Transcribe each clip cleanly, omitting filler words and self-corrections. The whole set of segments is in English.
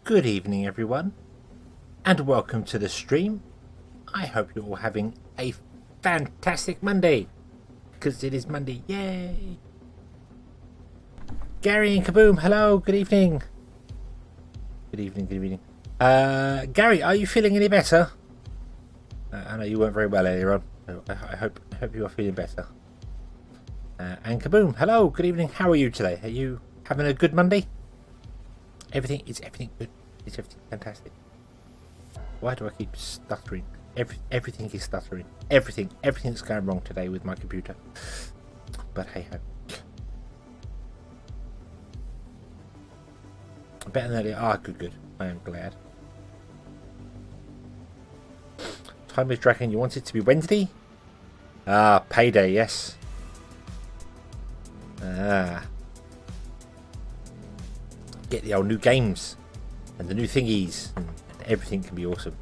Good evening, everyone, and welcome to the stream. I hope you're all having a fantastic Monday, because it is Monday. Yay! Gary and Kaboom, hello, good evening. Good evening, good evening. Gary, are you feeling any better? I know you weren't very well earlier on. So I hope you are feeling better. And Kaboom, hello, good evening. How are you today? Are you having a good Monday? Everything good? Is everything fantastic? Why do I keep stuttering? Everything is stuttering. Everything's going wrong today with my computer. But hey ho. Better than earlier. Ah, good. I am glad. Time is dragging. You want it to be Wednesday? Ah, payday, yes. Get the old new games and the new thingies, and everything can be awesome.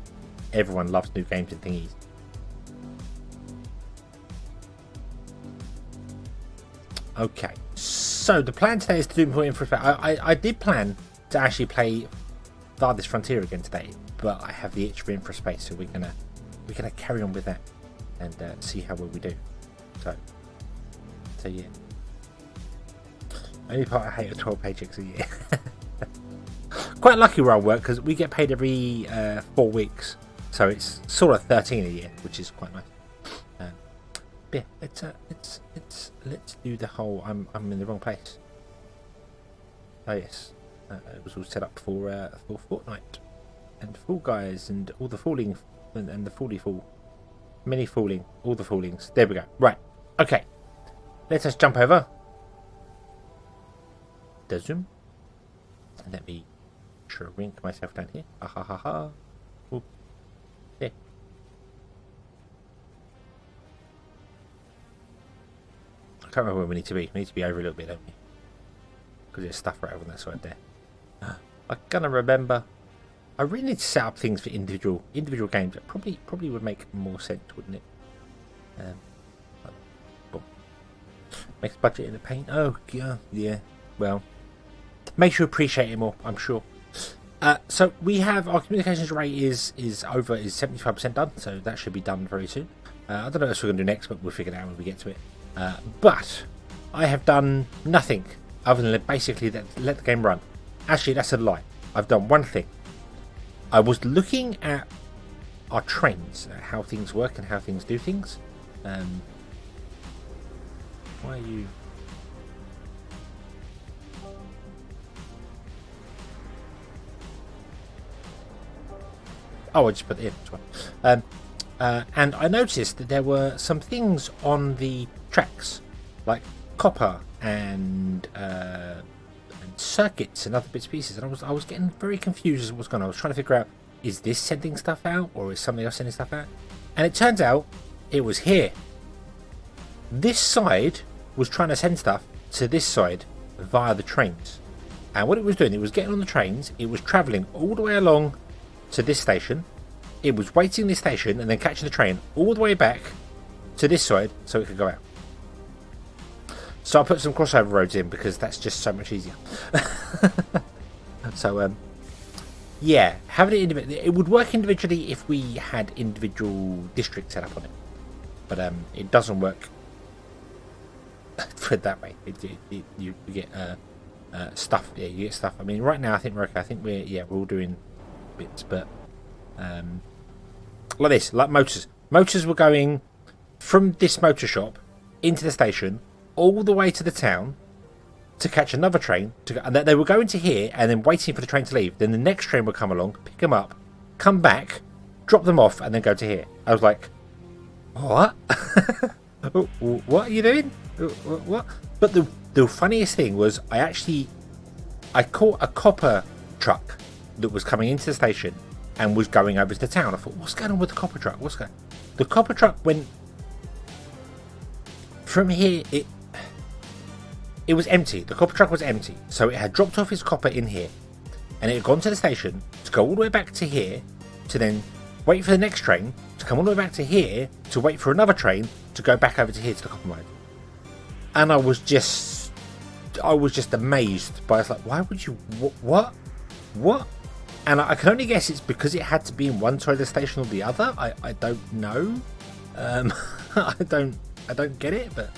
Everyone loves new games and thingies. Okay, so the plan today is to do more InfraSpace. I did plan to actually play Farthest Frontier again today, but I have the itch for InfraSpace, so we're gonna carry on with that and see how well we do. So yeah. Only part I hate are 12 paychecks a year. Quite lucky where I work because we get paid every 4 weeks, so it's sort of 13 a year, which is quite nice. Yeah, let's do the whole. I'm in the wrong place. Oh yes, it was all set up for Fortnite and Fall Guys and all the falling and the fall, mini falling, all the fallings. There we go. Right, okay. Let us jump over. The zoom. And let me shrink myself down here. Ha. Ooh. Yeah. I can't remember where we need to be. We need to be over a little bit, don't we? Because there's stuff right over on that side there. I'm gonna remember. I really need to set up things for individual games. That probably would make more sense, wouldn't it? Makes budget in the paint. Oh yeah. Well, makes you appreciate it more, I'm sure. So we have our communications rate is 75% done, so that should be done very soon. I don't know what we're going to do next, but we'll figure it out when we get to it. But I have done nothing other than basically let the game run. Actually, that's a lie. I've done one thing. I was looking at our trains, how things work and how things do things. Why are you? Oh, I just put it in. And I noticed that there were some things on the tracks, like copper and circuits and other bits and pieces. And I was getting very confused as to what's going on. I was trying to figure out, is this sending stuff out or is something else sending stuff out? And it turns out it was here. This side was trying to send stuff to this side via the trains. And what it was doing, it was getting on the trains, it was travelling all the way along to this station, it was waiting this station and then catching the train all the way back to this side so it could go out. So I put some crossover roads in because that's just so much easier. So yeah, having it individually, it would work individually if we had individual districts set up on it, but it doesn't work for it that way. You get stuff. Yeah, you get stuff. I mean, right now I think we're okay. I think we're all doing bits, but like this, like motors were going from this motor shop into the station all the way to the town to catch another train to go, and they were going to here and then waiting for the train to leave. Then the next train would come along, pick them up, come back, drop them off, and then go to here. I was like, what? What are you doing? What? But the funniest thing was I caught a copper truck that was coming into the station and was going over to the town. I thought, what's going on with the copper truck? The copper truck went from here. It was empty. The copper truck was empty, so it had dropped off its copper in here, and it had gone to the station to go all the way back to here, to then wait for the next train to come all the way back to here to wait for another train to go back over to here to the copper mine. And I was just amazed by it. Like, why would you? What? And I can only guess it's because it had to be in one side of the station or the other. I don't know. I don't get it, but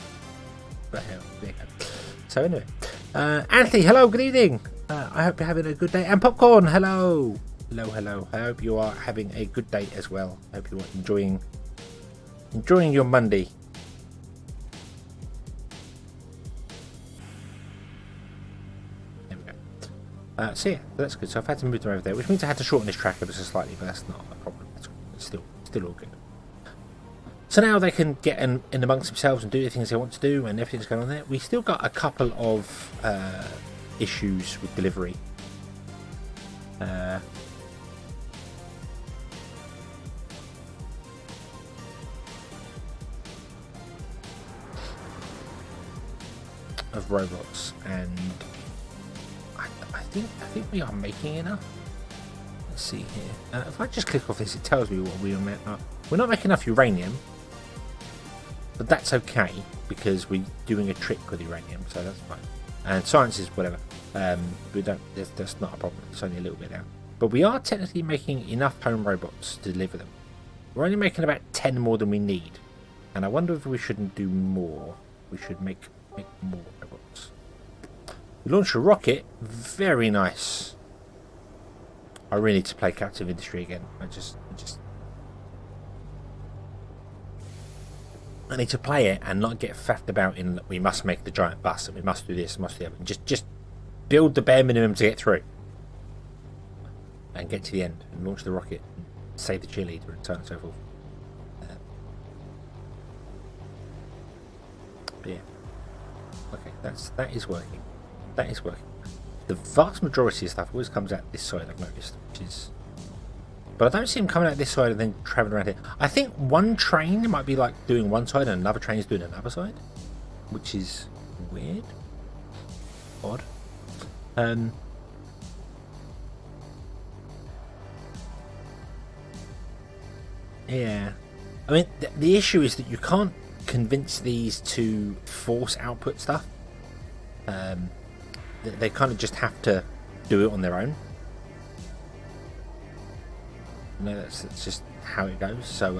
hell, there you go. So anyway, Anthony, hello, good evening. I hope you're having a good day. And Popcorn, hello. Hello. I hope you are having a good day as well. I hope you are enjoying your Monday. There we go. So yeah, that's good. So I've had to move them over there, which means I had to shorten this track ever so slightly, but that's not a problem. It's still all good. So now they can get in amongst themselves and do the things they want to do, and everything's going on there. We still got a couple of issues with delivery. Of robots, and I think we are making enough. Let's see here. If I just click off this, it tells me what we are making. We're not making enough uranium, but that's okay because we're doing a trick with uranium, so that's fine. And science is whatever. We don't. That's not a problem. It's only a little bit out, but we are technically making enough home robots to deliver them. We're only making about 10 more than we need, and I wonder if we shouldn't do more. We should make more robots. We launched a rocket. Very nice. I really need to play Captive Industry again. I need to play it and not get faffed about in that we must make the giant bus and we must do this, must do that. Just build the bare minimum to get through and get to the end and launch the rocket and save the cheerleader and so on and so forth. But yeah. Okay, that is working. That is working. The vast majority of stuff always comes out this side, I've noticed, which is... But I don't see them coming out this side and then travelling around here. I think one train might be like doing one side and another train is doing another side, which is weird. Odd. Yeah. I mean, the issue is that you can't convince these to force output stuff. They kind of just have to do it on their own. No, that's just how it goes. So,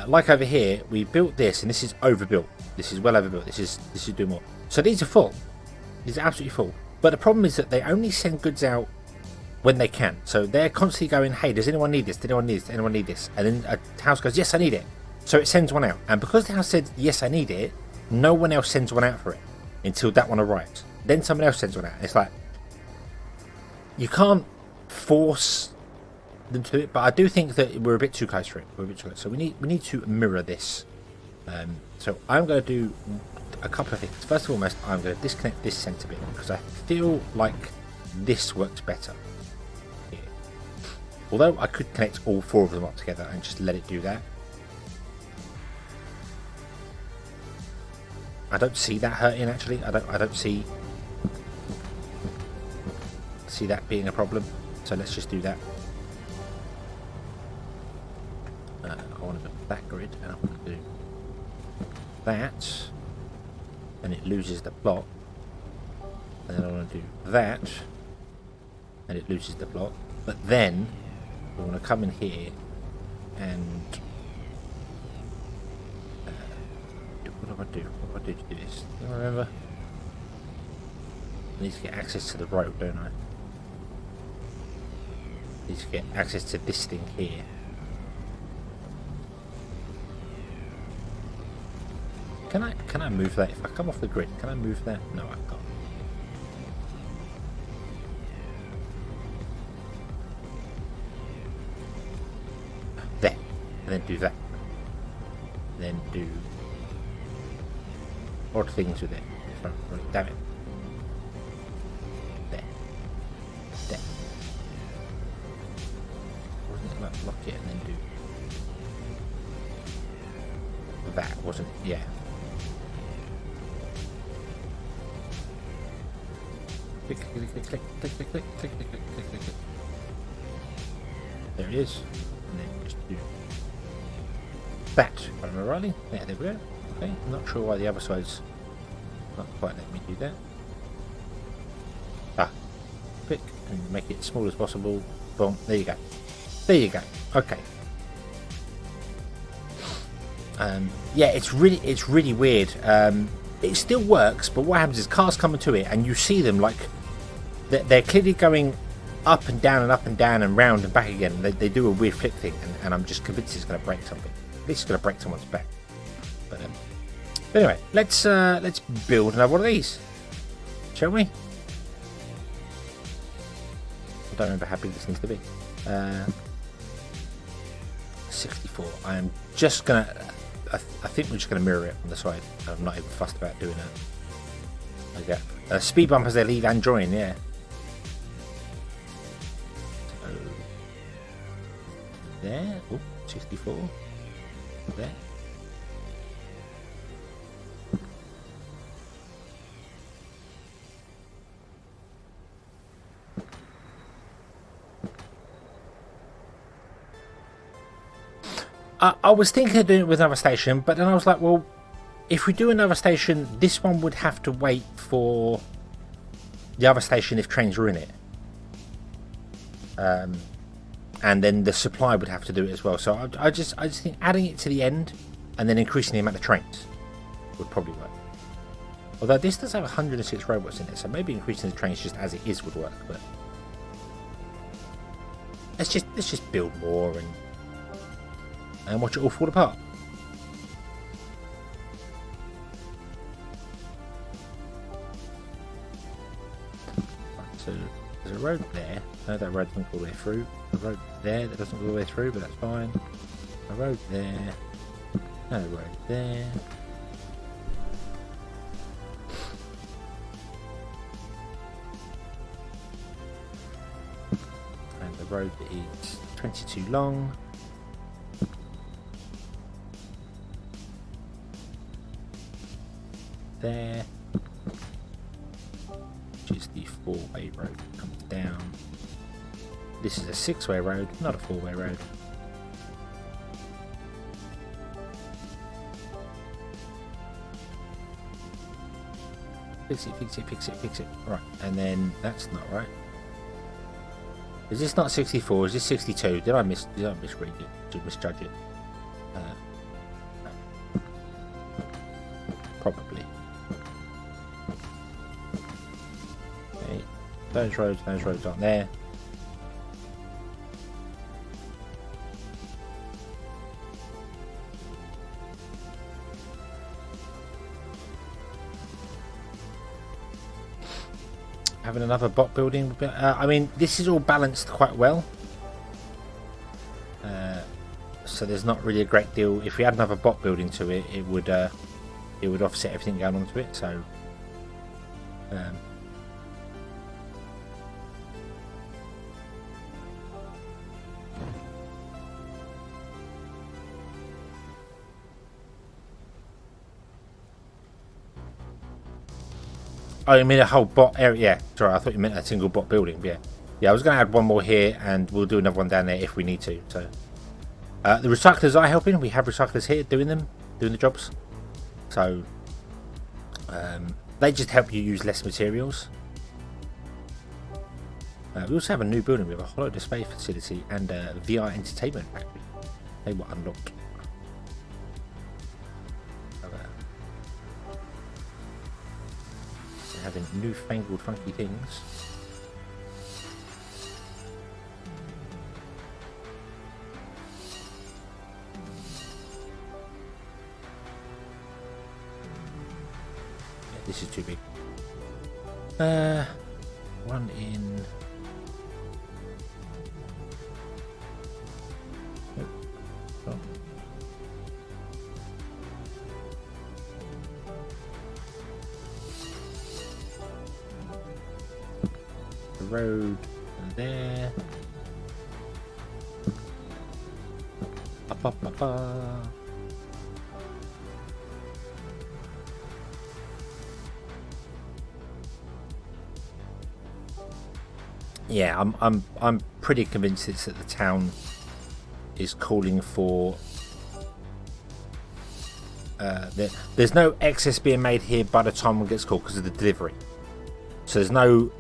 like over here, we built this, and this is overbuilt. This is well overbuilt. This is doing more. So these are full. These are absolutely full. But the problem is that they only send goods out when they can. So they're constantly going, "Hey, does anyone need this? Does anyone need this? Does anyone need this?" And then a house goes, "Yes, I need it." So it sends one out, and because the house said, "Yes, I need it," no one else sends one out for it until that one arrives. Then someone else sends one out. It's like you can't force them to do it, but I do think that we're a bit too close for it. We're a bit too close. So we need to mirror this. So I'm going to do a couple of things. First of all, I'm going to disconnect this centre bit because I feel like this works better here. Although I could connect all four of them up together and just let it do that. I don't see that hurting actually. I don't see that being a problem. So let's just do that. I want to put that grid and I want to do that, and it loses the block. And then I want to do that, and it loses the block. But then we want to come in here and what do I do? What do I do to do this? Do you remember? I need to get access to the road, don't I? I need to get access to this thing here. Can I move that? If I come off the grid, can I move that? No, I can't. There. And then do that. Then do odd things with it. Damn it. There. There. Wasn't it like lock it and then do that, wasn't it? Yeah. Click, click, click, click, click, click, click, click, click, click, click, click. There it is. And then just do that. If I remember rightly. Yeah, there we go. Okay, I'm not sure why the other side's not quite letting me do that. Ah, Click and make it as small as possible. Boom. There you go. There you go. Okay. Yeah, it's really weird. It still works, but what happens is cars come into it, and you see them like they're clearly going up and down and round and back again. They do a weird flip thing, and I'm just convinced it's going to break something. This is going to break someone's back. But anyway, let's build another one of these, shall we? I don't remember how big this needs to be. 64. I am just gonna. I think we're just gonna mirror it on the side. I'm not even fussed about doing it. Okay. Speed bumpers, they leave and join. Yeah. So, there. Oh, 64. There. I was thinking of doing it with another station, but then I was like, well, if we do another station, this one would have to wait for the other station if trains are in it. And then the supply would have to do it as well. So I just think adding it to the end and then increasing the amount of trains would probably work. Although this does have 106 robots in it, so maybe increasing the trains just as it is would work. But let's just build more and watch it all fall apart. Right, so there's a road there. No, that road doesn't go all the way through. A road there that doesn't go all the way through, but that's fine. A road there. No road there. And the road is 22 long. There, which is the 4-way road that comes down. This is a 6-way road, not a 4-way road. Fix it. Right, and then that's not right. Is this not 64? Is this 62? Did I misread it? Did I misjudge it? Probably. Okay. Those roads aren't there. Having another bot building. I mean, this is all balanced quite well. So there's not really a great deal. If we add another bot building to it, it would offset everything going onto it. So. Oh, you mean a whole bot area? Yeah, sorry, I thought you meant a single bot building. But yeah, I was going to add one more here, and we'll do another one down there if we need to. So, the recyclers are helping. We have recyclers here doing the jobs. So, they just help you use less materials. We also have a new building with a hollow display facility and a VR entertainment factory. They will unlock. Having newfangled funky things. Yeah, this is too big. One in. Oh. Road there. Yeah, I'm pretty convinced it's that the town is calling for. There's no excess being made here by the time one gets called because of the delivery. So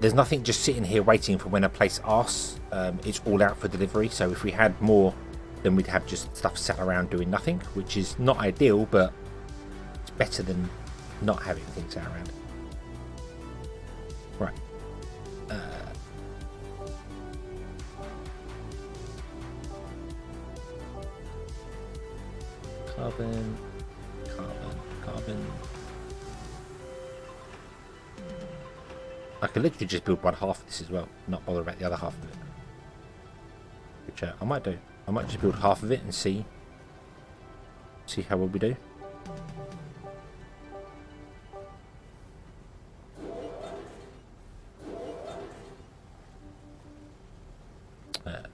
there's nothing just sitting here waiting for when a place asks. It's all out for delivery. So if we had more, then we'd have just stuff sat around doing nothing, which is not ideal, but it's better than not having things sat around. Right. Carbon. I could literally just build one half of this as well, not bother about the other half of it. Which I might do. I might just build half of it and see how well we do.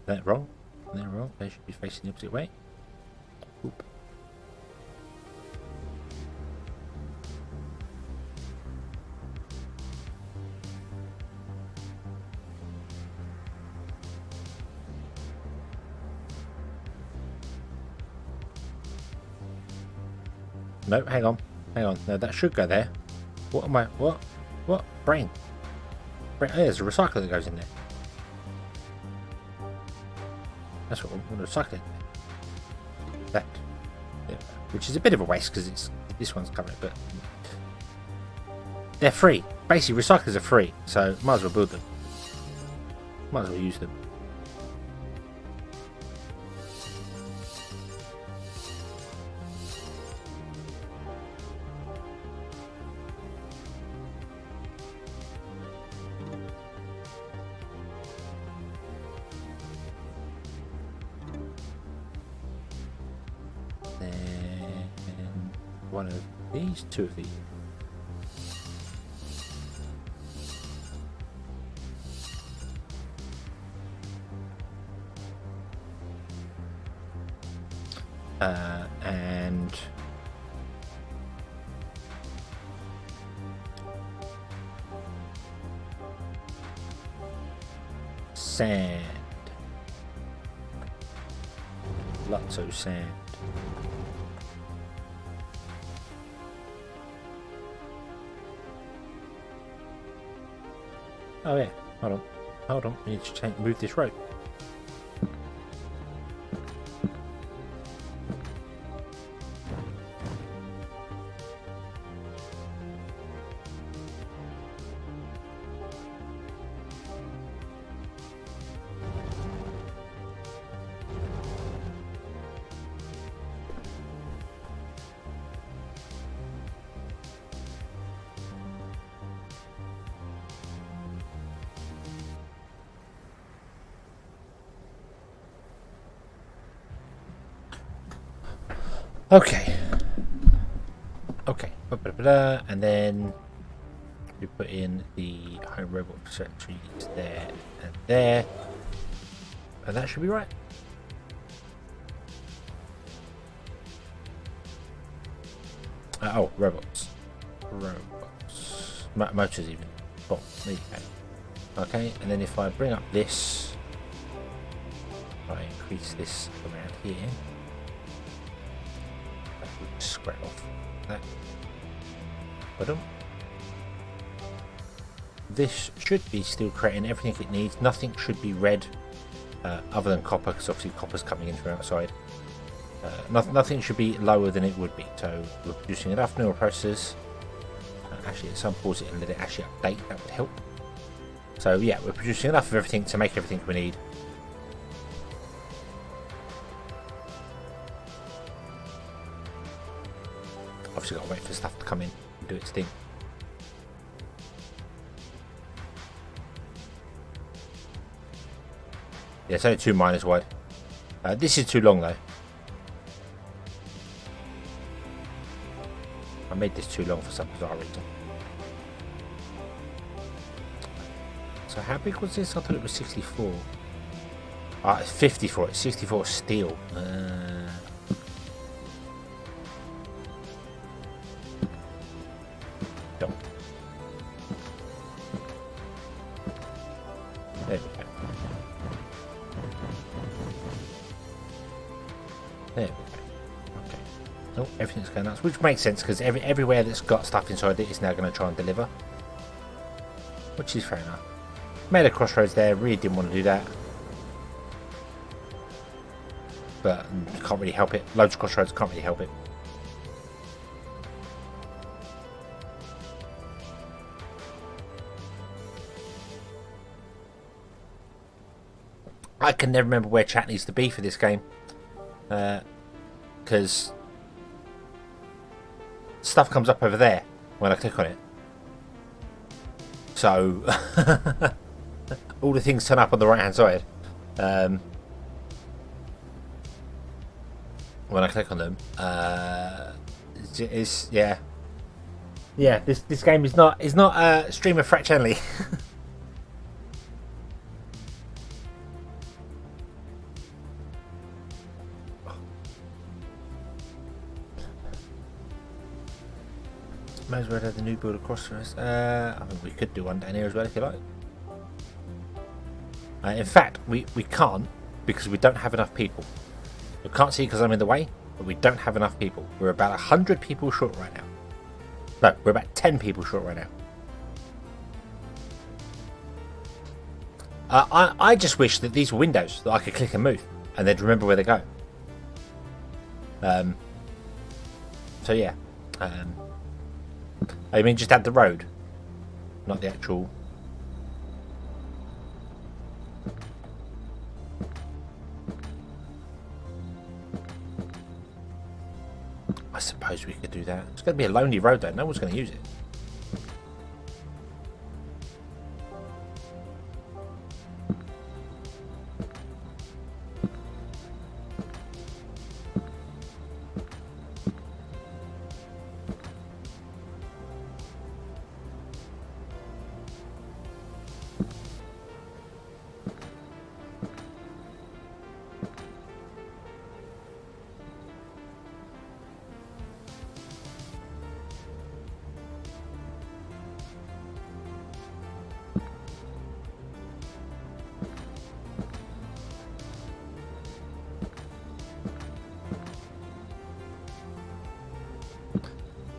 They're wrong. They're wrong. They should be facing the opposite way. Oop. No, hang on. No, that should go there. What am I? What? Brain. Oh, there's a recycler that goes in there. That's what we're recycling. That. Yeah. Which is a bit of a waste because this one's covered, but they're free. Basically, recyclers are free, so might as well build them. Might as well use them. One of these, two of these. And sand. Lots of sand. Oh yeah, hold on, we need to move this rope. Okay. And then we put in the home robot factories there and there, and that should be right. Oh, robots. Motors even. Oh, there you go. Okay, and then if I bring up this, I increase this around here. Scrap off that. Bottom. This should be still creating everything it needs. Nothing should be red other than copper, because obviously copper's coming in from outside. Nothing should be lower than it would be. So we're producing enough neural processors. Actually, at some pause it and let it actually update. That would help. So yeah, we're producing enough of everything to make everything we need. Obviously, got to wait for stuff to come in and do its thing. Yeah, it's only 2 miners wide. This is too long though. I made this too long for some bizarre reason. So how big was this? I thought it was 64. It's 54. It's 64 steel. There we go. There we go. Okay. Oh, everything's going nuts, which makes sense because everywhere that's got stuff inside it is now going to try and deliver. which is fair enough. Made a crossroads there, really didn't want to do that. But can't really help it. Loads of crossroads, can't really help it. I can never remember where chat needs to be for this game. Because stuff comes up over there when I click on it. So all the things turn up on the right hand side when I click on them. It's yeah. This game is not streamer fractionally. May as well have the new build across for us. I mean, we could do one down here as well if you like. In fact, we can't because we don't have enough people. You can't see because I'm in the way, but we don't have enough people. We're about 100 people short right now. No, we're about 10 people short right now. I just wish that these were windows that I could click and move and they'd remember where they go. So yeah. I mean, just add the road, not the actual. I suppose we could do that. It's going to be a lonely road though. No one's going to use it.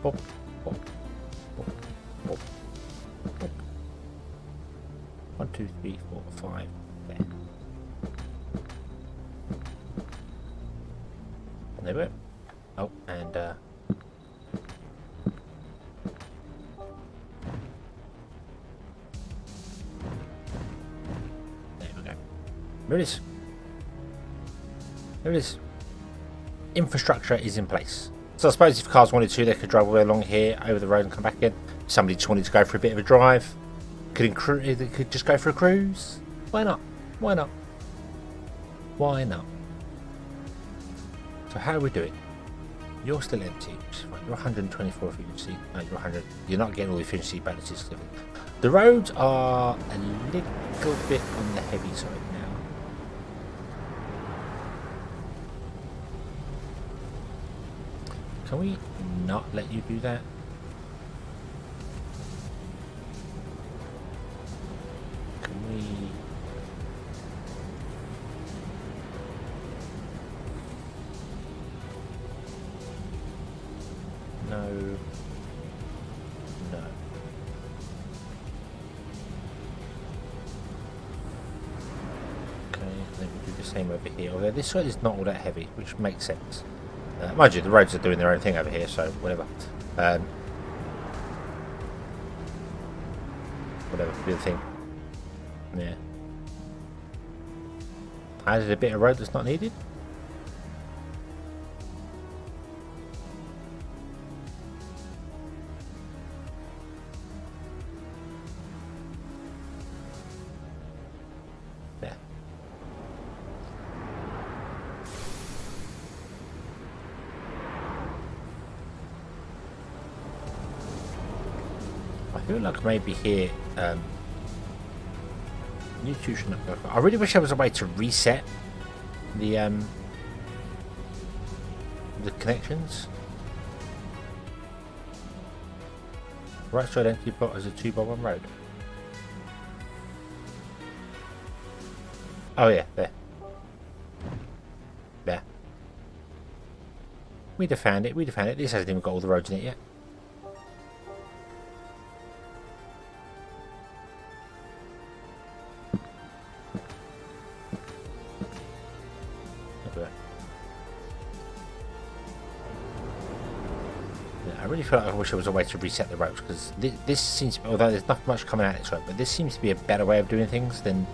Pop, pop, pop, pop, pop. 1, 2, 3, 4, 5. There. There we go. Oh, and there we go. There it is. There it is. Infrastructure is in place. So I suppose if cars wanted to, they could drive all the way along here, over the road and come back again. If somebody just wanted to go for a bit of a drive, they could just go for a cruise. Why not? Why not? Why not? So how do we do it? You're still empty. You're 124 efficiency. No, you're 100. You're not getting all the efficiency bonuses. The roads are a little bit on the heavy side now. Can we not let you do that? Can we... No. No. Okay, then we'll do the same over here. Although this side is not all that heavy, which makes sense. Mind you, the roads are doing their own thing over here, so whatever. Whatever, do the thing. Yeah. Added a bit of road that's not needed. There. I feel like maybe here, new tuition network. I really wish there was a way to reset the connections. Right side empty plot as a 2x1 road. Oh yeah, there. There. We'd have found it, we'd have found it. This hasn't even got all the roads in it yet. really feel like I wish there was a way to reset the roads, because this seems to be, although there's not much coming out this road, but this seems to be a better way of doing things than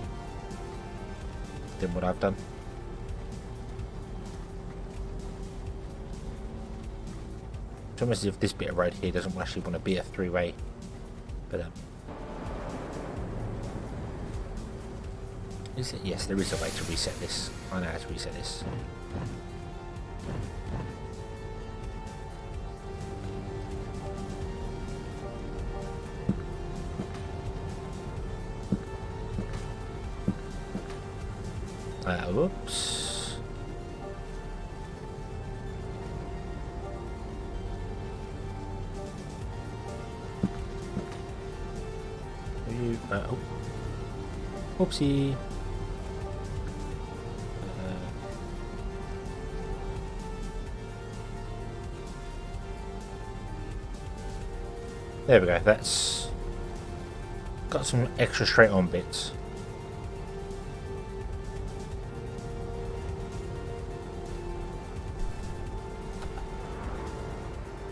what I've done. It's almost as if this bit of road here doesn't actually want to be a three-way, but is it? Yes, there is a way to reset this. I know how to reset this. Whoops. Oh. Whoopsie. There we go. That's got some extra straight on bits.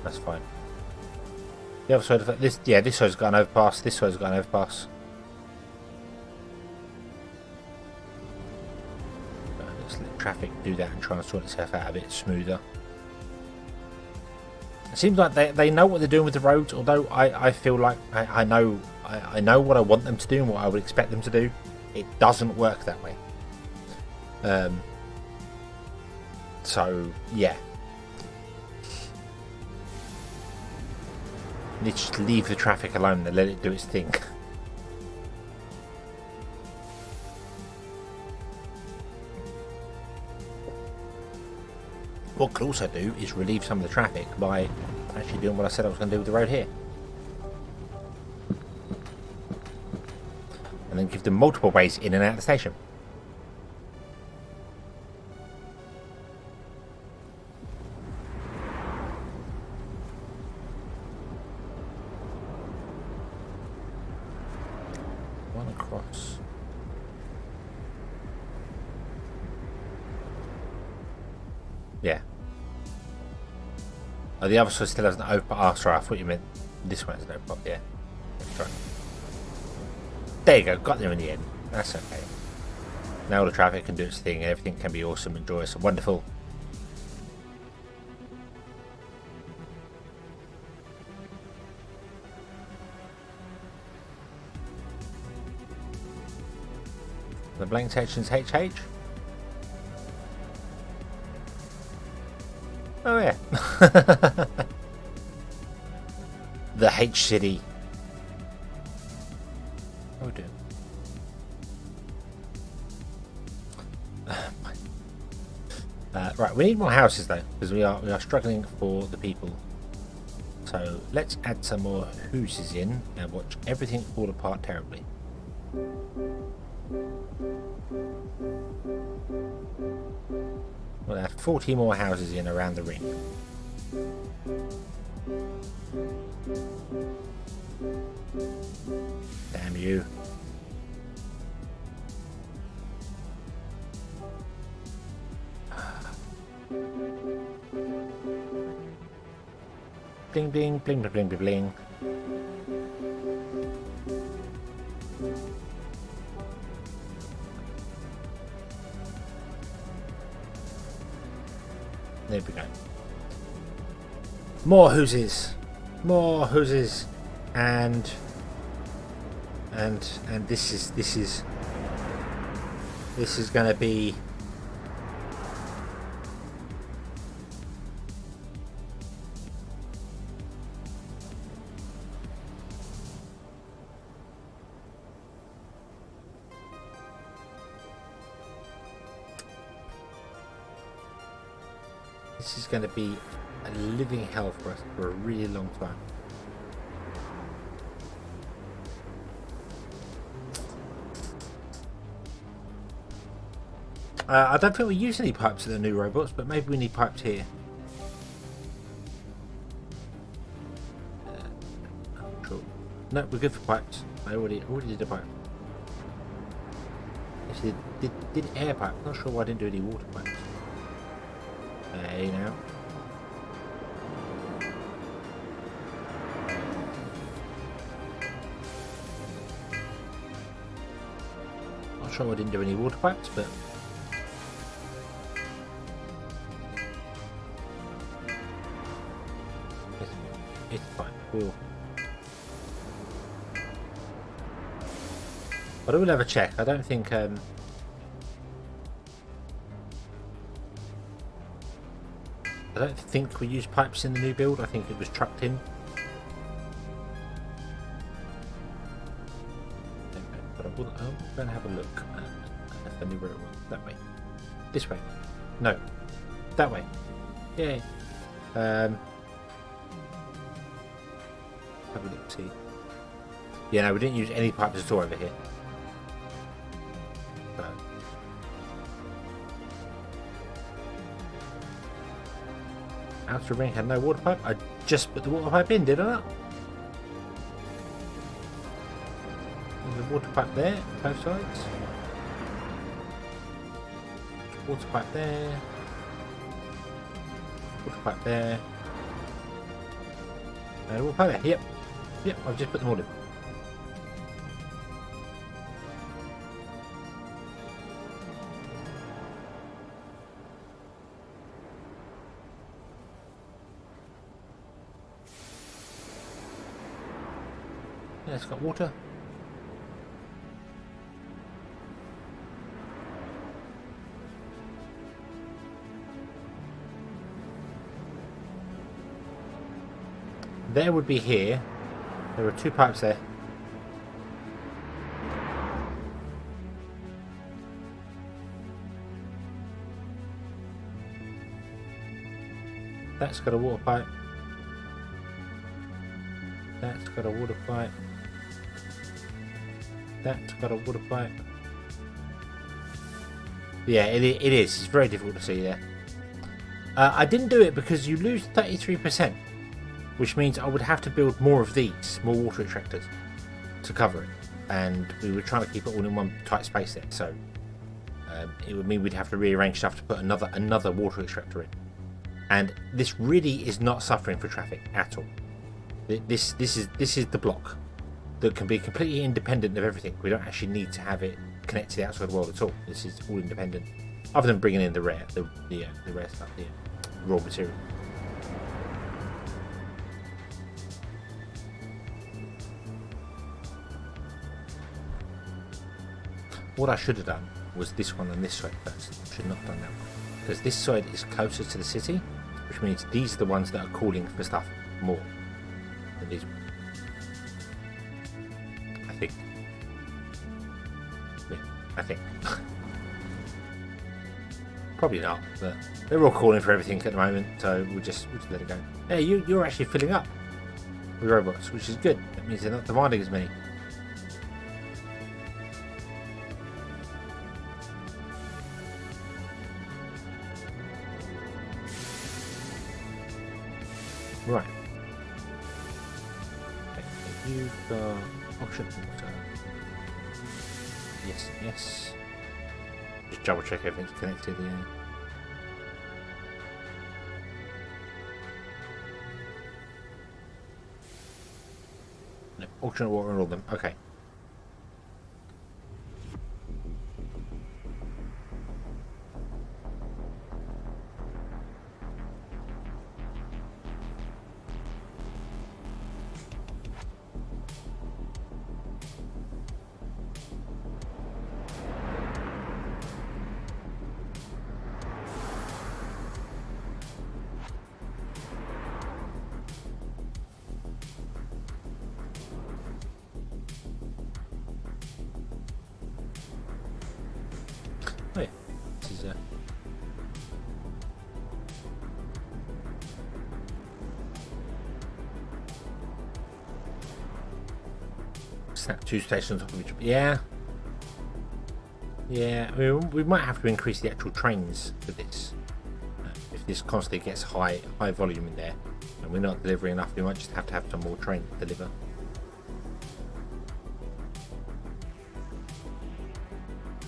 That's fine. The other side of this, yeah, this side's got an overpass. This side's got an overpass. Let's let traffic do that and try and sort itself out a bit smoother. It seems like they know what they're doing with the roads, although I feel like I know what I want them to do and what I would expect them to do. It doesn't work that way. So yeah. You need to just leave the traffic alone and let it do its thing. What I could also do is relieve some of the traffic by actually doing what I said I was going to do with the road here. And then give them multiple ways in and out of the station. One across. Yeah. Oh, the other side still has an open. Oh, sorry, I thought you meant this one has an open. Yeah. That's right. There you go, got there in the end. That's okay. Now all the traffic can do its thing, everything can be awesome and joyous and wonderful. The blank section's HH. Oh yeah. The H city. Oh dear. Right, we need more houses though, because we are struggling for the people. So let's add some more houses in and watch everything fall apart terribly. We'll add 40 more houses in around the ring. Damn you. Bling bling bling bling bling bling. There we go. More houses, and this is going to be. This is going to be a living hell for us for a really long time. I don't think we use any pipes in the new robots, but maybe we need pipes here. Sure. No, we're good for pipes. I already did a pipe. Actually, did air pipe. Not sure why I didn't do any water pipes. Hey now. Not sure I didn't do any water pipes, but it's fine. We'll. But I will have a check. I don't think. I don't think we used pipes in the new build. I think it was trucked in. But I'm going to have a look at where it was. That way. This way. No. That way. Yay. Have a look. See. Yeah, no, we didn't use any pipes at all over here. So. Outer ring had no water pipe. I just put the water pipe in, did I not? There's a water pipe there, both sides. Water pipe there. Water pipe there. And water pipe there. Yep. Yep, I've just put them all in. Yeah, it's got water. There would be here. There are two pipes there. That's got a water pipe. That's got a water pipe. That's got a water pipe. Yeah, it is. It's very difficult to see there. I didn't do it because you lose 33%, which means I would have to build more of these, more water extractors, to cover it. And we were trying to keep it all in one tight space there, so it would mean we'd have to rearrange stuff to put another water extractor in. And this really is not suffering for traffic at all. This is the block that can be completely independent of everything. We don't actually need to have it connect to the outside world at all. This is all independent, other than bringing in the rare stuff, the raw material. What I should have done was this one and this side first. Should not have done that one, because this side is closer to the city, which means these are the ones that are calling for stuff more than these. I think. Probably not, but they're all calling for everything at the moment, so we'll just let it go. Hey, you're actually filling up with robots, which is good. That means they're not demanding as many. Right. Okay, you've got auction water. Yes. Just double check everything's connected, yeah. No, auction water and all of them. Okay. Oh yeah, this is snap 2 stations on top of each other. Yeah. I mean, we might have to increase the actual trains for this. If this constantly gets high volume in there and we're not delivering enough, we might just have to have some more trains to deliver.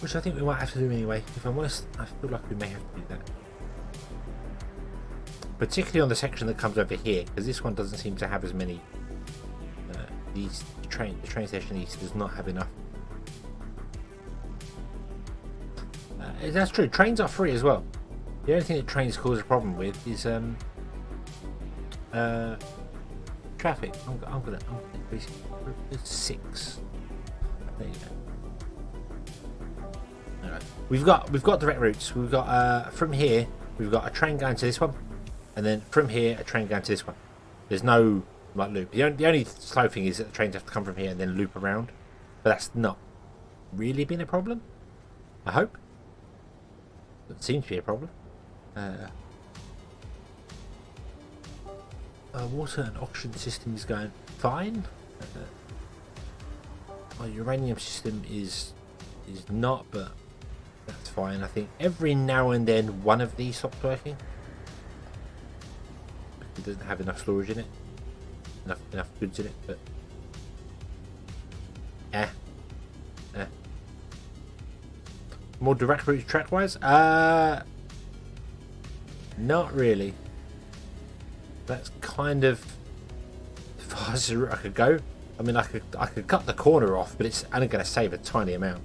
Which I think we might have to do anyway. If I'm honest, I feel like we may have to do that. Particularly on the section that comes over here, because this one doesn't seem to have as many. The train station east does not have enough That's true. Trains are free as well. The only thing that trains cause a problem with is traffic. I'm gonna increase it to 6. There you go. Alright. We've got direct routes. We've got from here we've got a train going to this one, and then from here a train going to this one. There's no like loop. The only slow thing is that the trains have to come from here and then loop around, but that's not really been a problem. I hope. Doesn't seem to be a problem. Water and oxygen system is going fine. Our uranium system is not, but that's fine. I think every now and then one of these stops working. It doesn't have enough storage in it, enough goods in it, but more direct routes track wise. Not really. That's kind of the fastest route I could go. I mean, I could cut the corner off, but it's only going to save a tiny amount.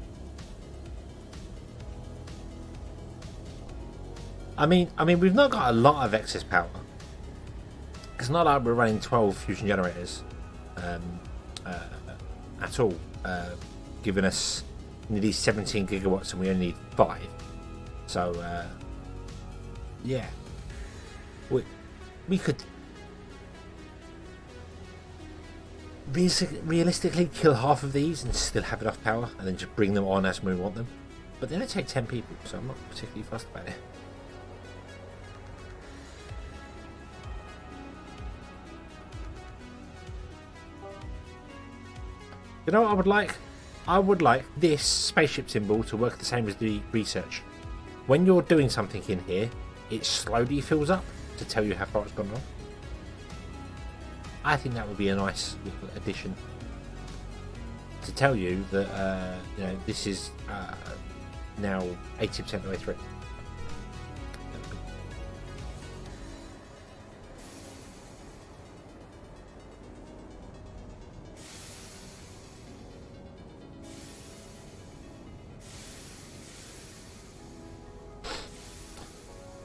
I mean, we've not got a lot of excess power. It's not like we're running 12 fusion generators at all, giving us nearly 17 gigawatts, and we only need 5. So, yeah, we could realistically kill half of these and still have enough power, and then just bring them on as we want them. But they only take 10 people, so I'm not particularly fussed about it. You know what I would like? I would like this spaceship symbol to work the same as the research. When you're doing something in here, it slowly fills up to tell you how far it's gone on. I think that would be a nice little addition to tell you that you know, this is now 80% of the way through.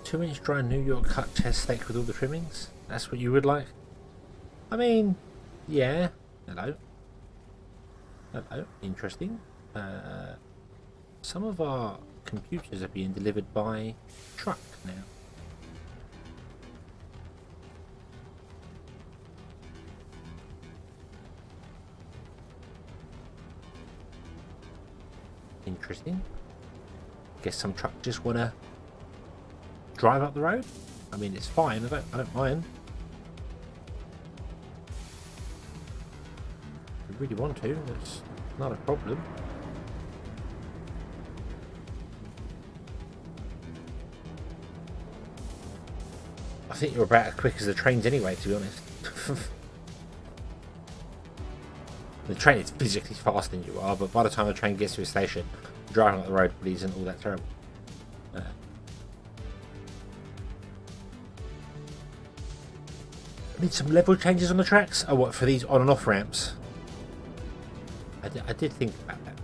Two-inch dry New York cut test steak with all the trimmings. That's what you would like? I mean, yeah. Hello. Interesting. Some of our computers are being delivered by truck now. Interesting. Guess some truck just wanna drive up the road. I mean, it's fine. I don't mind. If you really want to, it's not a problem. I think you're about as quick as the trains anyway, to be honest. The train is physically faster than you are, but by the time the train gets to a station, driving up the road really isn't all that terrible. Need some level changes on the tracks. Oh, what, for these on and off ramps? I did think about that.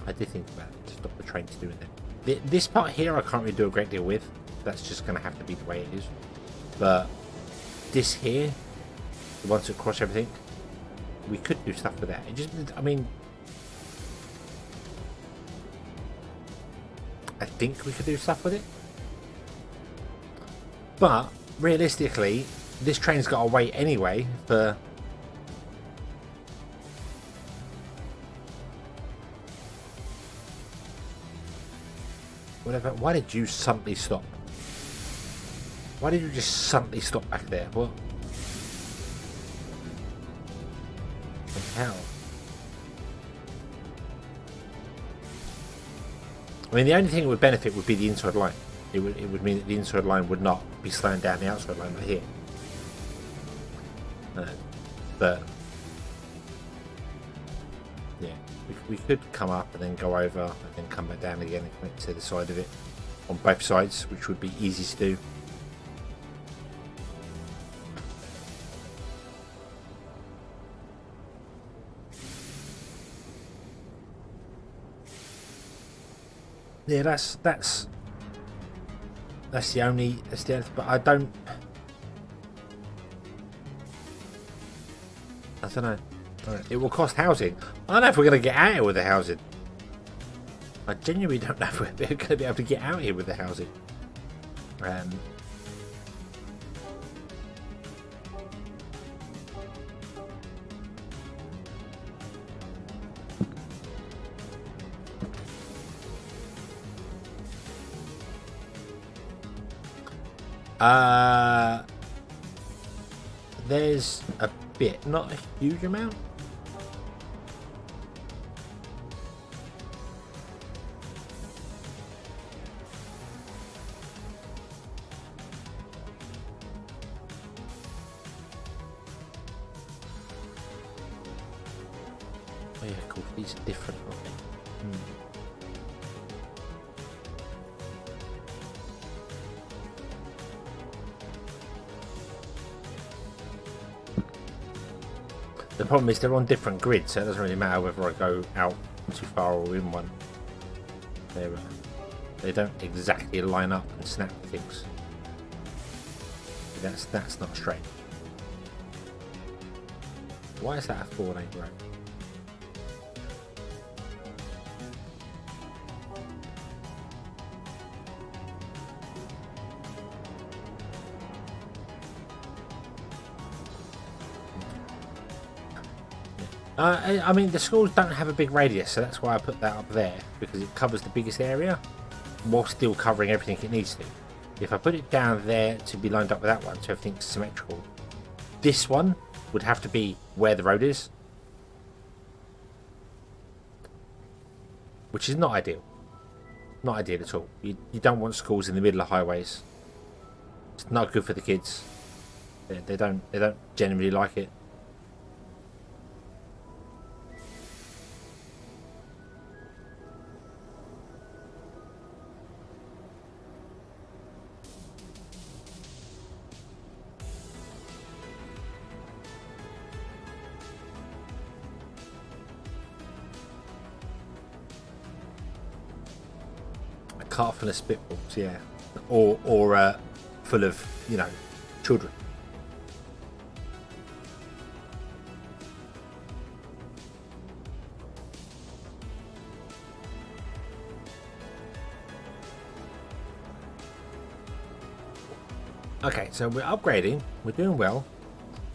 I did think about it to stop the trains doing that. This part here I can't really do a great deal with. That's just going to have to be the way it is. But this here, the ones that cross everything, we could do stuff with that. It just, I mean, I think we could do stuff with it. But realistically, this train's got to wait anyway for whatever. Why did you suddenly stop? Why did you just suddenly stop back there? What? The hell? I mean, the only thing it would benefit would be the inside line. It would mean that the inside line would not be slowing down the outside line right here. But yeah, we could come up and then go over and then come back down again and connect to the side of it on both sides, which would be easy to do. Yeah, that's the only but I don't know. It will cost housing. I don't know if we're going to get out here with the housing. I genuinely don't know if we're going to be able to get out here with the housing. There's a bit, not a huge amount. Oh yeah, cool. These are different, aren't they? The problem is they're on different grids, so it doesn't really matter whether I go out too far or in one. They don't exactly line up and snap things. That's not straight. Why is that a 4-lane road? I mean, the schools don't have a big radius, so that's why I put that up there, because it covers the biggest area while still covering everything it needs to. If I put it down there to be lined up with that one, so everything's symmetrical, this one would have to be where the road is, which is not ideal. Not ideal at all. You don't want schools in the middle of highways. It's not good for the kids. They don't generally like it. Cart full of spitballs, yeah, or full of, you know, children. Okay, so we're upgrading. We're doing well.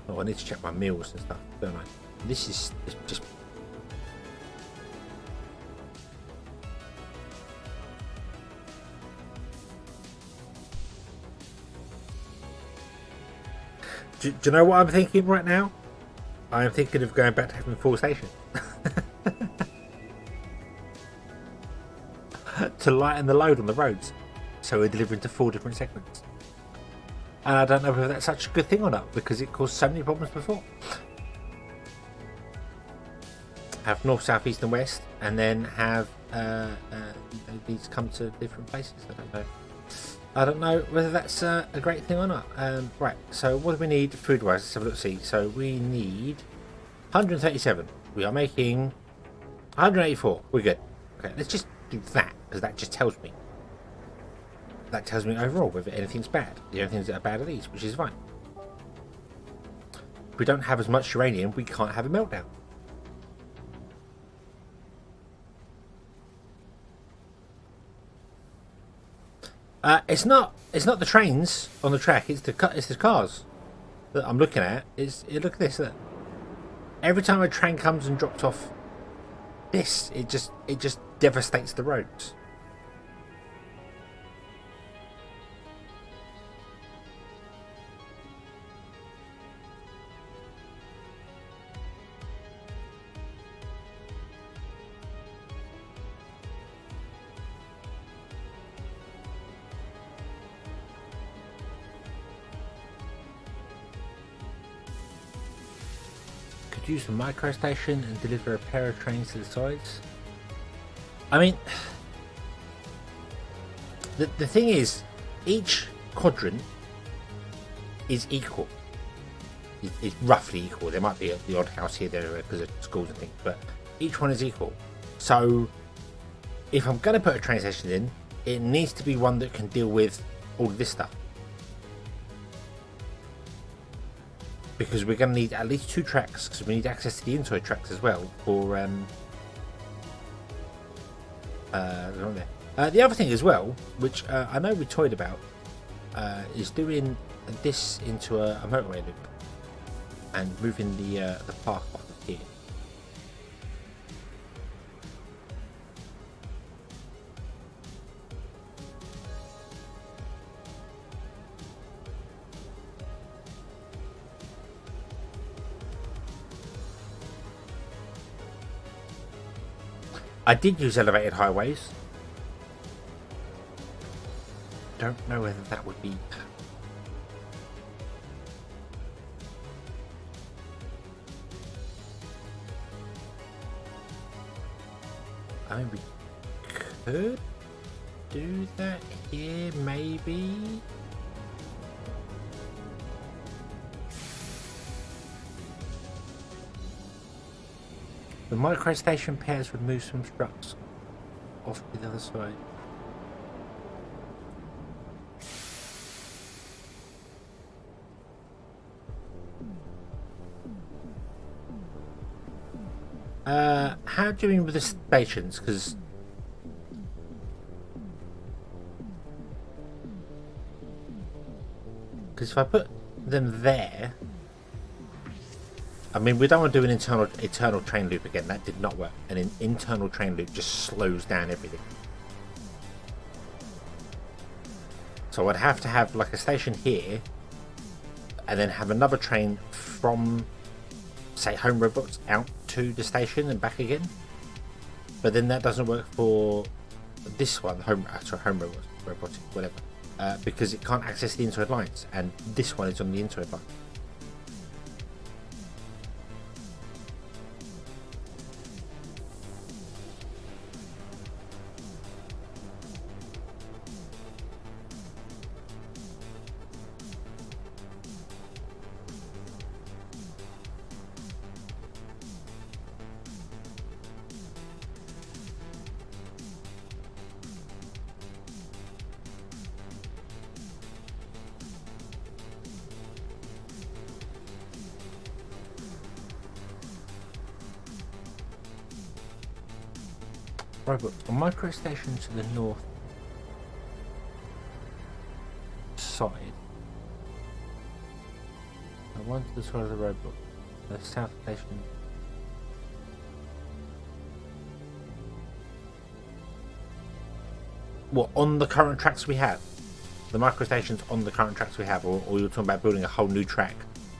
Oh, I need to check my meals and stuff, don't I? This is just. Do you know what I'm thinking right now? I am thinking of going back to having 4 stations. To lighten the load on the roads. So we're delivering to 4 different segments. And I don't know whether that's such a good thing or not, because it caused so many problems before. Have north, south, east and west, and then have these come to different places. I don't know whether that's a great thing or not. Right, so what do we need food-wise? Let's have a look, see. So we need 137. We are making 184. We're good. Okay, let's just do that, because that just tells me. That tells me overall whether anything's bad. The only things that are bad are these, which is fine. If we don't have as much uranium, we can't have a meltdown. It's not the trains on the track. It's the cars that I'm looking at. Look at this. Look. Every time a train comes and drops off, it just devastates the roads. Use the micro station and deliver a pair of trains to the sides. I mean, the thing is, each quadrant is equal. It's roughly equal. There might be the odd house here, there, because of schools and things, but each one is equal. So if I'm going to put a train station in, it needs to be one that can deal with all of this stuff. Because we're going to need at least 2 tracks, because we need access to the inside tracks as well for the other thing as well, which I know we toyed about, is doing this into a motorway loop and moving the park off of here. I did use elevated highways. Don't know whether that would be... I mean, we could do that here, maybe. The micro station pairs would move some struts off to the other side. How do you mean with the stations? Because if I put them there, I mean, we don't want to do an eternal train loop again. That did not work. And an internal train loop just slows down everything. So I'd have to have like a station here, and then have another train from, say, home robots out to the station and back again. But then that doesn't work for this one, home robotic, whatever, because it can't access the inside lines, and this one is on the inside line. Right, but a micro station to the north side, and one to the side of the road, but the south station. What, on the current tracks we have? The micro stations on the current tracks we have, or you're talking about building a whole new track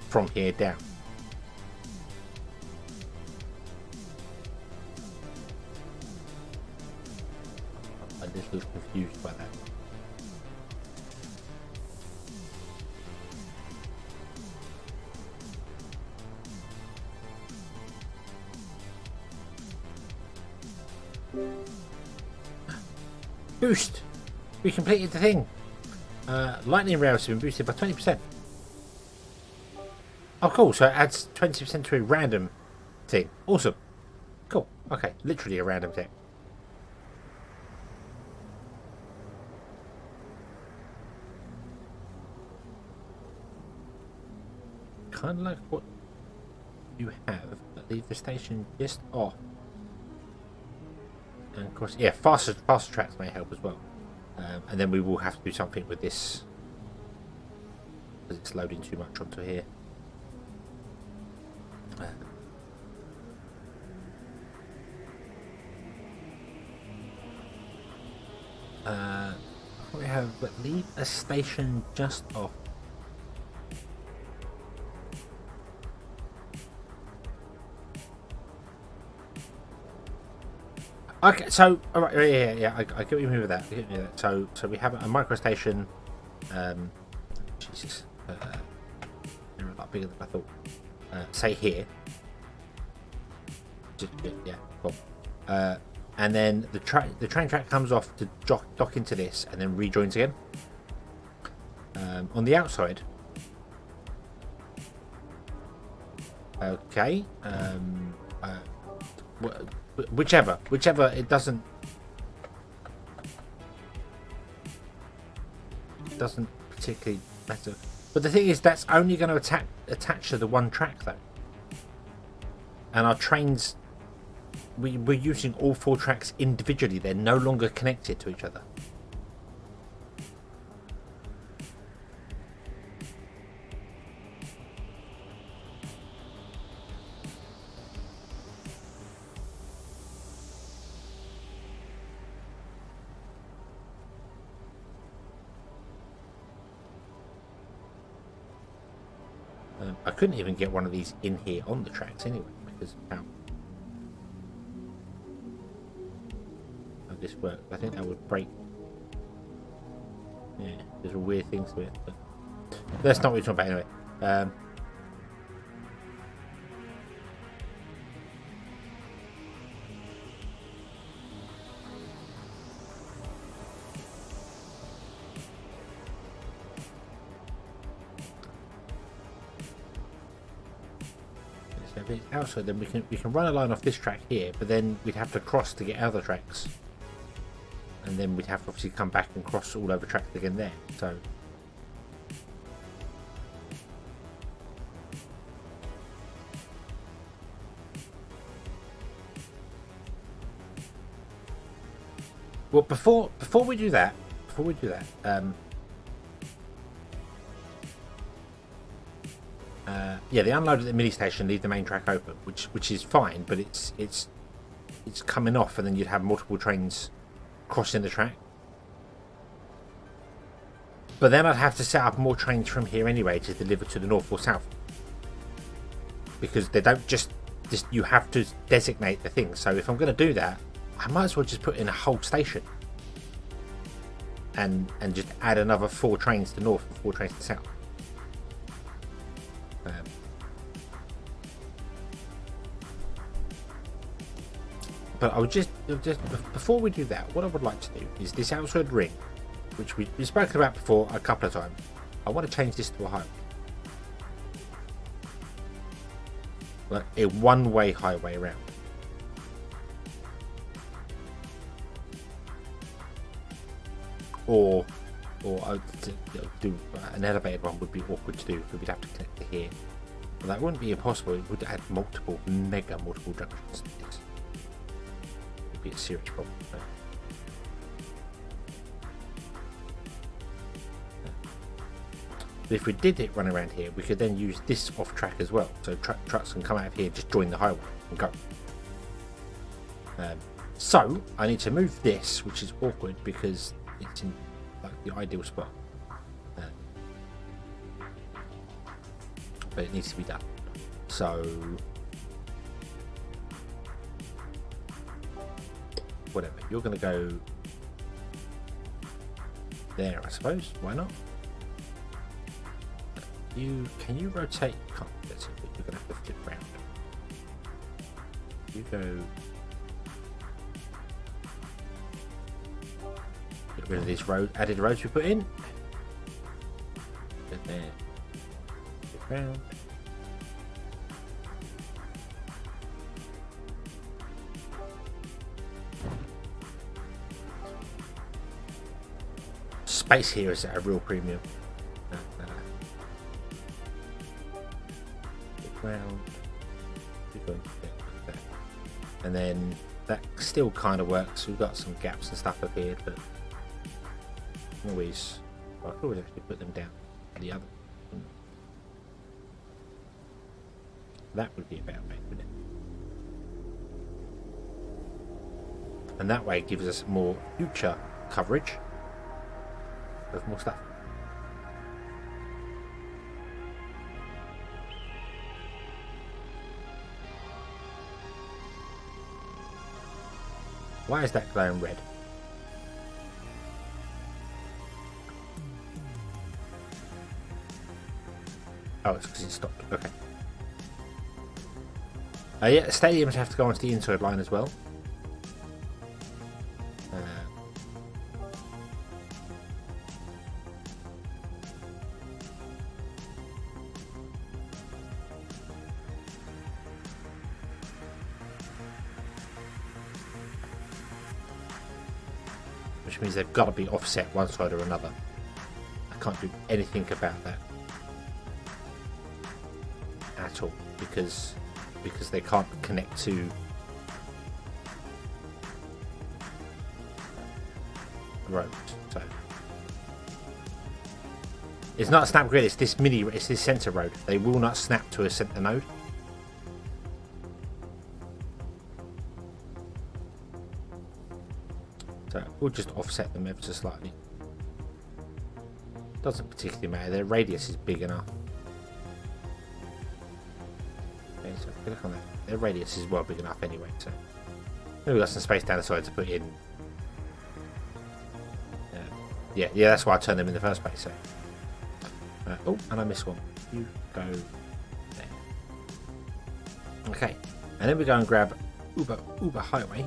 from here down? I'm just a little confused by that. Boost! We completed the thing. Lightning rails have been boosted by 20%. Oh, cool. So it adds 20% to a random thing. Awesome. Cool. Okay. Literally a random thing. Kind of like what you have, but leave the station just off. And of course, yeah, faster tracks may help as well. And then we will have to do something with this because it's loading too much onto here. We have, but leave a station just off. Okay, so all right, yeah, I get what you mean with that. So we have a micro station. Jesus, they're a lot bigger than I thought. Say here. Yeah, cool. And then the train track comes off to dock into this, and then rejoins again. On the outside. Okay. Whichever it doesn't. doesn't particularly matter. But the thing is, that's only going to attach to the one track, though. And our trains, we're using all 4 tracks individually. They're no longer connected to each other. I couldn't even get one of these in here on the tracks anyway, because how this works. I think that would break. Yeah, there's weird things to it, but that's not what we're talking about anyway. If it's outside, then we can run a line off this track here, but then we'd have to cross to get other tracks, and then we'd have to obviously come back and cross all over tracks again there. So well, before we do that, yeah, they unload at the mini station, leave the main track open, which is fine, but it's coming off, and then you'd have multiple trains crossing the track. But then I'd have to set up more trains from here anyway to deliver to the north or south, because they don't just you have to designate the thing. So if I'm going to do that, I might as well just put in a whole station and just add another 4 trains to north and 4 trains to south. But I would just before we do that, what I would like to do is this outside ring, which we've spoken about before a couple of times. I want to change this to a highway, like a one-way highway around. Or to do an elevated one would be awkward to do, because we'd have to connect to here. But that wouldn't be impossible. It would add multiple junctions to this. Be a serious problem. But if we did it run around here, we could then use this off track as well. So trucks can come out of here, just join the highway and go. So I need to move this, which is awkward because it's in like the ideal spot. But it needs to be done. So whatever, you're going to go there, I suppose. Why not? Can you rotate? Can't. That's it. You're going to have to flip around. You go. Get rid of these added roads we put in. Get there. Flip around. Space here is at a real premium. Round, and then that still kind of works. We've got some gaps and stuff appeared, but I could always actually put them down the other. That would be a better way, wouldn't it? And that way it gives us more future coverage of more stuff. Why is that glowing red? Oh, it's because it stopped. Okay. Yeah, stadiums have to go onto the inside line as well. Which means they've got to be offset one side or another. I can't do anything about that at all because they can't connect to the road. So it's not a snap grid. It's this center road. They will not snap to a center node. So we'll just offset them ever so slightly. Doesn't particularly matter. Their radius is big enough. Okay, so click on that. Their radius is well big enough anyway. So we've got some space down the side to put in. Yeah, that's why I turned them in the first place. So, oh, and I missed one. You go there. Okay, and then we go and grab Uber Highway.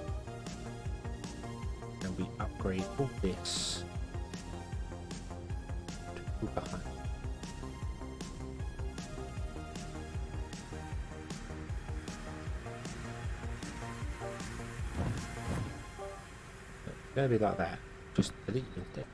And we upgrade all this to Uber Highway. It's going to be like that. Just delete it.